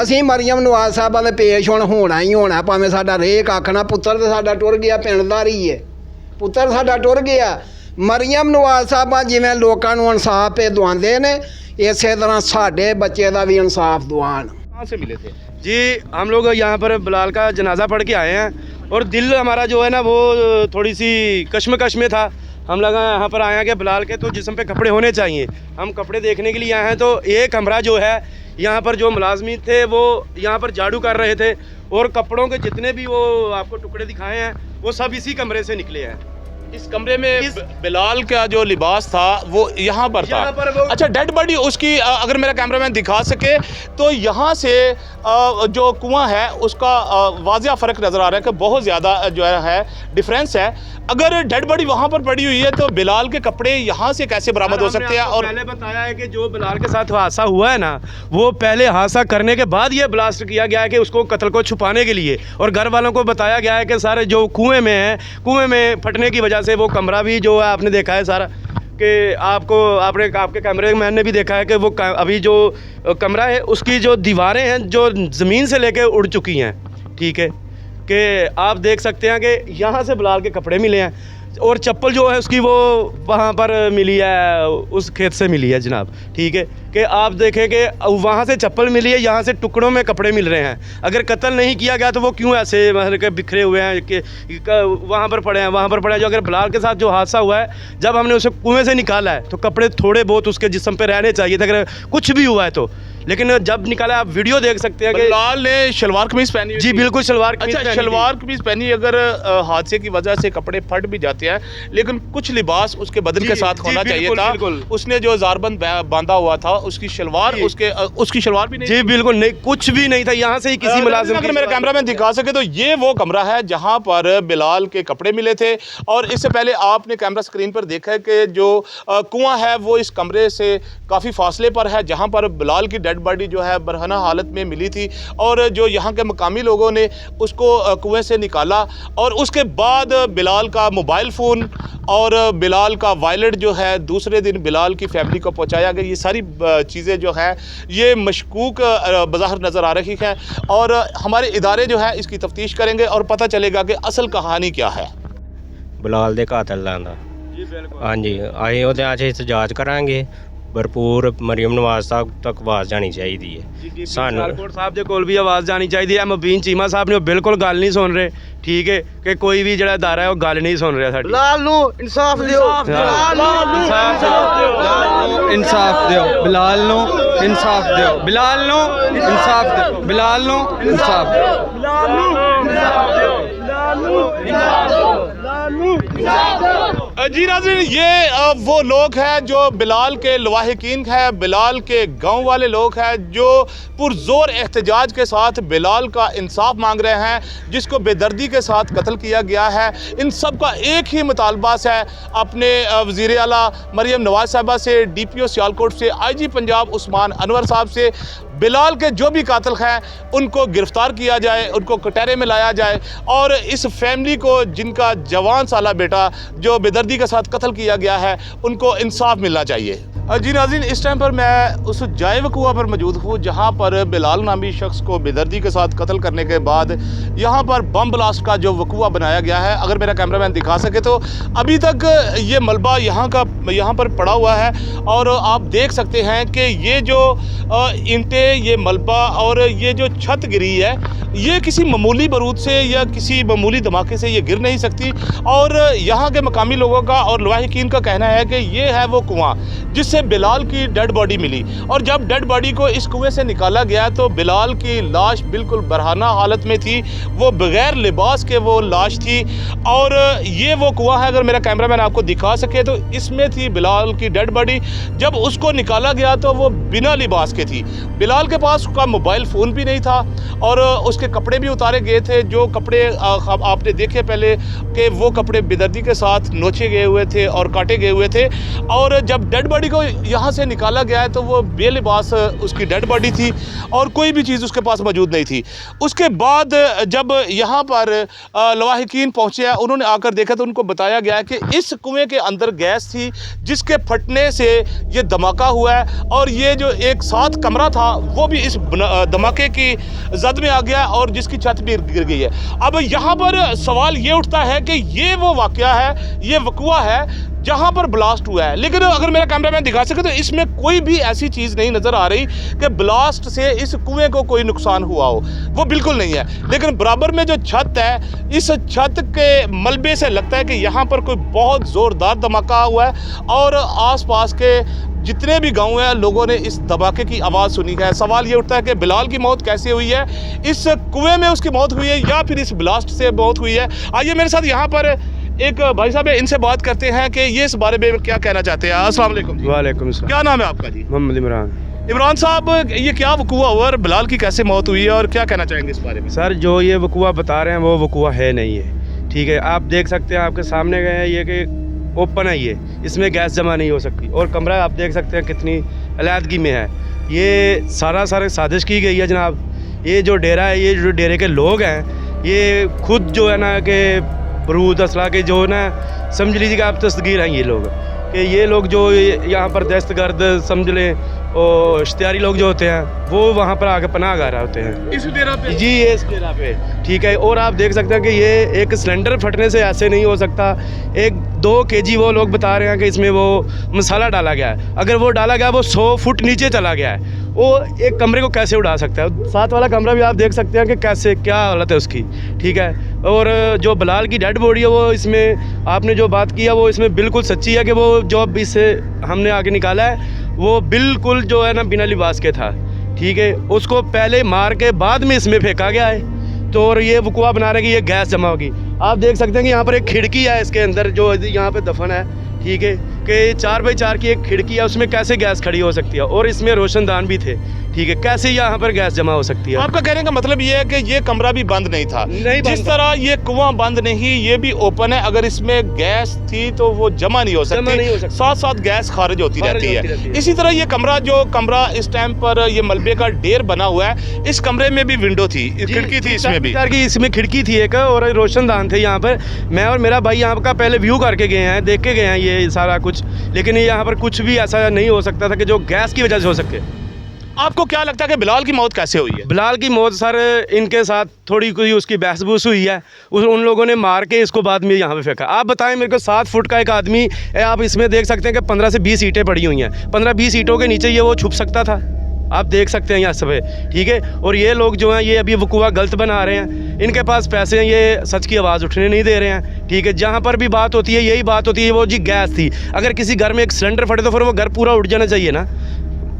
ਅਸੀਂ ਮਰੀਮ ਨਵਾਜ਼ ਸਾਹਿਬਾਂ ਦੇ ਪੇਸ਼ ਹੁਣ ਹੋਣਾ ਹੀ ਹੋਣਾ, ਭਾਵੇਂ ਸਾਡਾ ਰੇਹ ਕੱਖ ਨਾ। ਪੁੱਤਰ ਤੇ ਸਾਡਾ ਟੁਰ ਗਿਆ, ਪਿੰਡ ਦਾ ਰਹੀ ਹੈ, ਪੁੱਤਰ ਸਾਡਾ ਟੁਰ ਗਿਆ। ਮਰੀਮ ਨਵਾਜ਼ ਸਾਹਿਬਾਂ ਜਿਵੇਂ ਲੋਕਾਂ ਨੂੰ ਇਨਸਾਫ ਦਵਾਉਂਦੇ ਨੇ, इसी तरह साढ़े बच्चे का भी इंसाफ दुआन। कहाँ से मिले थे जी? हम लोग यहाँ पर बिलाल का जनाजा पढ़ के आए हैं और दिल हमारा जो है ना वो थोड़ी सी कश्मकश में था। हम लगा यहाँ पर आए हैं कि बिलाल के तो जिस्म पे कपड़े होने चाहिए, हम कपड़े देखने के लिए आए हैं। तो एक कमरा जो है यहाँ पर जो मुलाजमी थे वो यहाँ पर झाड़ू कर रहे थे और कपड़ों के जितने भी वो आपको टुकड़े दिखाए हैं वो सब इसी कमरे से निकले हैं। इस कमरे में बिलाल का जो लिबास था वो यहाँ पर था। अच्छा, डेड बॉडी उसकी अगर मेरा कैमरामैन दिखा सके तो यहाँ से जो कुआं है उसका वाज़िया फ़र्क नज़र आ रहा है कि बहुत ज़्यादा जो है डिफरेंस है। अगर डेड बॉडी वहाँ पर पड़ी हुई है तो बिलाल के कपड़े यहाँ से कैसे बरामद हो सकते हैं? और पहले बताया है कि जो बिलाल के साथ हादसा हुआ है ना, वो पहले हादसा करने के बाद ये ब्लास्ट किया गया है कि उसको कत्ल को छुपाने के लिए, और घर वालों को बताया गया है कि सारे जो कुएं में है, कुएं में फटने की वजह से वो कमरा भी जो है आपने देखा है सारा, कि आपके कैमरे मैन ने भी देखा है कि वो अभी जो कमरा है उसकी जो दीवारें हैं जो ज़मीन से लेके उड़ चुकी हैं। ठीक है, कि आप देख सकते हैं कि यहाँ से बिलाल के कपड़े मिले हैं और चप्पल जो है उसकी वो वहाँ पर मिली है, उस खेत से मिली है जनाब। ठीक है, कि आप देखें कि वहाँ से चप्पल मिली है, यहाँ से टुकड़ों में कपड़े मिल रहे हैं। अगर कत्ल नहीं किया गया तो वो क्यों ऐसे मतलब कि बिखरे हुए हैं कि वहाँ पर पड़े हैं, वहाँ पर पड़े हैं। जो अगर बिलाल के साथ जो हादसा हुआ है, जब हमने उसे कुएं से निकाला है तो कपड़े थोड़े बहुत उसके जिस्म पे रहने चाहिए थे अगर कुछ भी हुआ है तो, लेकिन जब निकाला आप वीडियो देख सकते हैं कि बिलाल ने शलवार कमीज पहनी जी बिल्कुल शलवार कमीज। अच्छा, शलवार कमीज पहनी। अगर हादसे की वजह से कपड़े फट भी जाते हैं लेकिन कुछ लिबास उसके बदन के साथ होना चाहिए था। उसने जो ज़ारबंद बांधा हुआ था उसकी शलवार उसकी शलवार भी नहीं, जी बिल्कुल नहीं, कुछ भी नहीं था। यहाँ से ही किसी मुलाजिम, अगर मेरा कैमरामैन दिखा सके तो ये वो कमरा है जहाँ पर बिलाल के कपड़े मिले थे। और इससे पहले आपने कैमरा स्क्रीन पर देखा है कि जो कुआं है वो इस कमरे से काफ़ी फासले पर है जहाँ पर बिलाल की डेड बॉडी जो है बरहना हालत में मिली थी। और जो यहाँ के मकामी लोगों ने उसको कुएं से निकाला और उसके बाद बिलाल का मोबाइल फ़ोन और बिलाल का वॉलेट जो है दूसरे दिन बिलाल की फैमिली को पहुँचाया गया। ये सारी चीज़ें जो है ये मशकूक बज़ाहिर नज़र आ रही हैं और हमारे इदारे जो है इसकी तफ्तीश करेंगे और पता चलेगा कि असल कहानी क्या है। बिलाल ਦੇ ਕਾਤਲਾਂ ਦਾ जी बिल्कुल। ਹਾਂਜੀ ਅਸੀਂ ਉਹਦੇ ਅੱਜ ਇhtਜਾਜ ਕਰਾਂਗੇ। भरपूर मरीम नवाज साहब तक आवाज़ जानी चाहिए सानू। सियालकोट साहब के कोल भी आवाज़ जानी चाहिए। मुबीन चीमा साहब ने बिल्कुल गल नहीं सुन रहे। ठीक है, कि कोई भी जड़ा अदारा है वो गल नहीं सुन रहा। बिलाल नू इंसाफ दियो, इंसाफ इंसाफ दियो, बिलाल नो इंसाफ दियो, बिलाल नो इंसाफ दियो, बिलाल नो इंसाफ दियो, बिलाल नो इंसाफ दियो। जी नाज़रीन, ये वो लोग हैं जो बिलाल के लवाहिकीन हैं, बिलाल के गांव वाले लोग हैं जो पुरजोर एहतजाज के साथ बिलाल का इंसाफ मांग रहे हैं जिसको बेदर्दी के साथ कत्ल किया गया है। इन सब का एक ही मुतालबा है अपने वज़ीर आला मरीम नवाज साहबा से, DPO सियालकोट से, IG पंजाब उस्मान अनवर साहब से बिलाल के जो भी कातिल हैं उनको गिरफ़्तार किया जाए, उनको कटहरे में लाया जाए और इस फैमिली को जिनका जवान साला बेटा जो बेदर्दी के साथ कत्ल किया गया है उनको इंसाफ मिलना चाहिए। जी नाज़रीन, इस टाइम पर मैं उस जाए वक़ूआ पर मौजूद हूँ जहाँ पर बिलाल नामी शख्स को बेदर्दी के साथ कत्ल करने के बाद यहाँ पर बम ब्लास्ट का जो वक़ूआ बनाया गया है, अगर मेरा कैमरामैन दिखा सके तो अभी तक ये मलबा यहाँ पर पड़ा हुआ है और आप देख सकते हैं कि ये जो ईंटें, ये मलबा और ये जो छत गिरी है, ये किसी मामूली बारूद से या किसी मामूली धमाके से ये गिर नहीं सकती। और यहाँ के मकामी लोगों का और लवाहिकीन का कहना है कि ये है वो कुआं जिससे बिलाल की डेड बॉडी मिली, और जब डेड बॉडी को इस कुएं से निकाला गया तो बिलाल की लाश बिल्कुल बरहाना हालत में थी, वो बगैर लिबास के वो लाश थी। और ये वो कुआं है, अगर मेरा कैमरामैन आपको दिखा सके तो इसमें थी बिलाल की डेड बॉडी। जब उसको निकाला गया तो वो बिना लिबास के थी। बिलाल के पास उसका मोबाइल फ़ोन भी नहीं था और उसके कपड़े भी उतारे गए थे, जो कपड़े आपने देखे पहले कि वो कपड़े बेदर्दी के साथ नोचे गए हुए थे और काटे गए हुए थे। और जब डेड बॉडी को यहाँ से निकाला गया है तो वो बेलिबास उसकी डेड बॉडी थी और कोई भी चीज़ उसके पास मौजूद नहीं थी। उसके बाद जब यहाँ पर लवाहिकीन पहुँचे, उन्होंने आकर देखा तो उनको बताया गया है कि इस कुएं के अंदर गैस थी जिसके फटने से ये धमाका हुआ है, और ये जो एक साथ कमरा था वो भी इस धमाके की जद में आ गया और जिसकी छत भी गिर गई है। अब यहाँ पर सवाल ये उठता है कि ये वो वाक़या है, ये वक़ूआ है जहाँ पर ब्लास्ट हुआ है, लेकिन अगर मेरा कैमरामैन दिखा सके तो इसमें कोई भी ऐसी चीज़ नहीं नज़र आ रही कि ब्लास्ट से इस कुएं को कोई नुकसान हुआ हो, वो बिल्कुल नहीं है। लेकिन बराबर में जो छत है, इस छत के मलबे से लगता है कि यहाँ पर कोई बहुत ज़ोरदार धमाका हुआ है और आसपास के जितने भी गांव हैं लोगों ने इस धमाके की आवाज़ सुनी है। सवाल ये उठता है कि बिलाल की मौत कैसे हुई है, इस कुएं में उसकी मौत हुई है या फिर इस ब्लास्ट से मौत हुई है। आइए मेरे साथ यहाँ पर एक भाई साहब है, इनसे बात करते हैं कि ये इस बारे में क्या कहना चाहते हैं। अस्सलाम वालेकुम जी। वालेकुम सलाम। क्या नाम है आपका जी? मोहम्मद इमरान। इमरान साहब, ये क्या वक़ूआ हुआ और बिलाल की कैसे मौत हुई है और क्या कहना चाहेंगे इस बारे में? सर, जो ये वक़ूआ बता रहे हैं वो वक़ूआ है नहीं है, ठीक है। आप देख सकते हैं, आपके सामने गए हैं, ये कि ओपन है, ये इसमें गैस जमा नहीं हो सकती, और कमरा आप देख सकते हैं कितनी अलहदगी में है। ये सारा साजिश की गई है जनाब। ये जो डेरा है, ये जो डेरे के लोग हैं, ये खुद जो है ना कि बरूद असला के जो ना, समझ लीजिए कि आप तस्दीर हैं ये लोग, कि ये लोग जो यहाँ पर दहशतगर्द समझ लें, और इश्तियारी लोग जो होते हैं वो वहाँ पर आके पनाह गा रहे होते हैं इस डेरा पे जी, ये इस डेरा पे, ठीक है। और आप देख सकते हैं कि ये एक सिलेंडर फटने से ऐसे नहीं हो सकता। 1-2 kg वो लोग बता रहे हैं कि इसमें वो मसाला डाला गया है। अगर वो डाला गया, वो 100 फुट नीचे चला गया है, वो एक कमरे को कैसे उड़ा सकता है? साथ वाला कमरा भी आप देख सकते हैं कि कैसे क्या हालत है उसकी, ठीक है। और जो बिलाल की डेड बॉडी है, वो इसमें आपने जो बात की है वो इसमें बिल्कुल सच्ची है कि वो जो अब इससे हमने आगे निकाला है वो बिल्कुल जो है ना बिना लिबास के था, ठीक है। उसको पहले मार के बाद में इसमें फेंका गया है, तो और ये वक़ूआ बना रहे कि ये गैस जमा होगी। आप देख सकते हैं कि यहाँ पर एक खिड़की है इसके अंदर, जो यहाँ पे दफन है, ठीक है, कि 4x4 की एक खिड़की है, उसमें कैसे गैस खड़ी हो सकती है? और इसमें रोशनदान भी थे, ठीक है। कैसे यहाँ पर गैस जमा हो सकती है? आपका कहने का मतलब ये है कि ये कमरा भी बंद नहीं था, जिस तरह ये कुआं बंद नहीं, ये भी ओपन है। अगर इसमें गैस थी तो वो जमा नहीं हो सकती, साथ साथ गैस खारिज होती रहती है। इसी तरह ये कमरा इस टाइम पर ये मलबे का ढेर बना हुआ है, इस कमरे में भी विंडो थी, खिड़की थी, इसमें भी इसमें खिड़की थी एक, और रोशनदान थे यहाँ पर। मैं और मेरा भाई यहाँ का पहले व्यू करके गए हैं, देख के गए हैं ये सारा कुछ, लेकिन यहाँ पर कुछ भी ऐसा नहीं हो सकता था कि जो गैस की वजह से हो सके। आपको क्या लगता है कि बिलाल की मौत कैसे हुई है? बिलाल की मौत सर, इनके साथ थोड़ी कोई उसकी बहस बूस हुई है, उन लोगों ने मार के इसको बाद में यहाँ पे फेंका। आप बताएं मेरे को, 7 फुट का एक आदमी है, आप इसमें देख सकते हैं कि 15 से 20 ईंटें पड़ी हुई हैं, 15-20 ईंटों के नीचे ये वो छुप सकता था, आप देख सकते हैं यहाँ सब, ठीक है। और ये लोग जो हैं ये अभी वक़ूआ गलत बना रहे हैं, इनके पास पैसे हैं, ये सच की आवाज़ उठने नहीं दे रहे हैं, ठीक है। जहाँ पर भी बात होती है यही बात होती है, वो जी गैस थी। अगर किसी घर में एक सिलेंडर फटे तो फिर वो घर पूरा उड़ जाना चाहिए ना,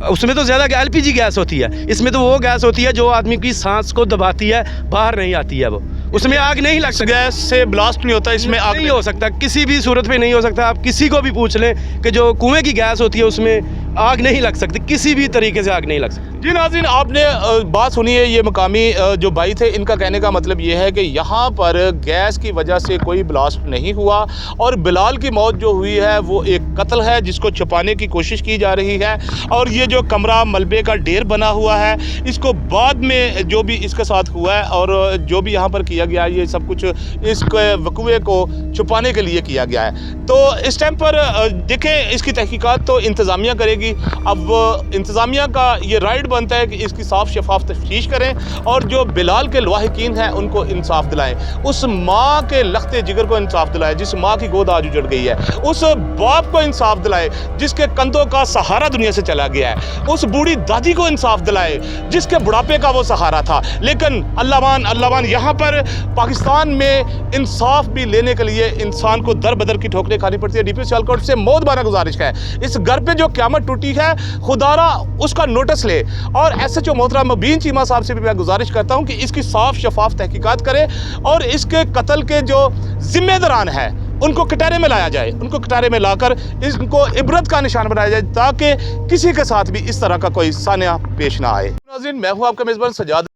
उसमें तो ज़्यादा LPG गैस होती है, इसमें तो वो गैस होती है जो आदमी की सांस को दबाती है, बाहर नहीं आती है, वो उसमें आग नहीं लग सकती, गैस से ब्लास्ट नहीं होता, इसमें आग नहीं हो सकता, किसी भी सूरत में नहीं हो सकता। आप किसी को भी पूछ लें कि जो कुएं की गैस होती है उसमें आग नहीं लग सकती, किसी भी तरीके से आग नहीं लग सकती। जी नाज़रीन, आपने बात सुनी है। ये मकामी जो भाई थे, इनका कहने का मतलब ये है कि यहाँ पर गैस की वजह से कोई ब्लास्ट नहीं हुआ और बिलाल की मौत जो हुई है वो एक कत्ल है जिसको छुपाने की कोशिश की जा रही है। और ये जो कमरा मलबे का ढेर बना हुआ है, इसको बाद में जो भी इसके साथ हुआ है और जो भी यहाँ पर किया गया है, ये सब कुछ इस वकूए को छुपाने के लिए किया गया है। तो इस टाइम पर देखें, इसकी तहकीकात तो इंतज़ामिया करेगी। अब इंतज़ामिया का ये राइट बनता है कि इसकी साफ शफाफ तफ्तीश करें और जो बिलाल के लवाहिकीन हैं उनको इंसाफ दिलाएं। उस माँ के लखते जिगर को इंसाफ दिलाएं जिस माँ की गोद आज उजड़ गई है। उस बाप को इंसाफ दिलाएं जिसके कंधों का सहारा दुनिया से चला गया है। उस बूढ़ी दादी को इंसाफ दिलाएं जिसके बुढ़ापे का वो सहारा था। लेकिन अल्लाहवान यहाँ पर पाकिस्तान में इंसाफ भी लेने के लिए इंसान को दर बदर की ठोकरें खानी पड़ती है। डीपी सियालकोट से मौतबारा गुजारिश है, इस घर पे जो क़यामत टूटी है, खुदारा उसका नोटिस ले। और SHO मोहतरम मुबीन चीमा साहब से भी मैं गुजारिश करता हूँ कि इसकी साफ शफाफ तहकीकात करें और इसके कत्ल के जो जिम्मेदारान हैं उनको कटारे में लाया जाए, उनको कटारे में लाकर इनको इबरत का निशान बनाया जाए ताकि किसी के साथ भी इस तरह का कोई सानिया पेश ना आए। नाज़रीन, मैं हूँ आपका मेज़बान सजाद।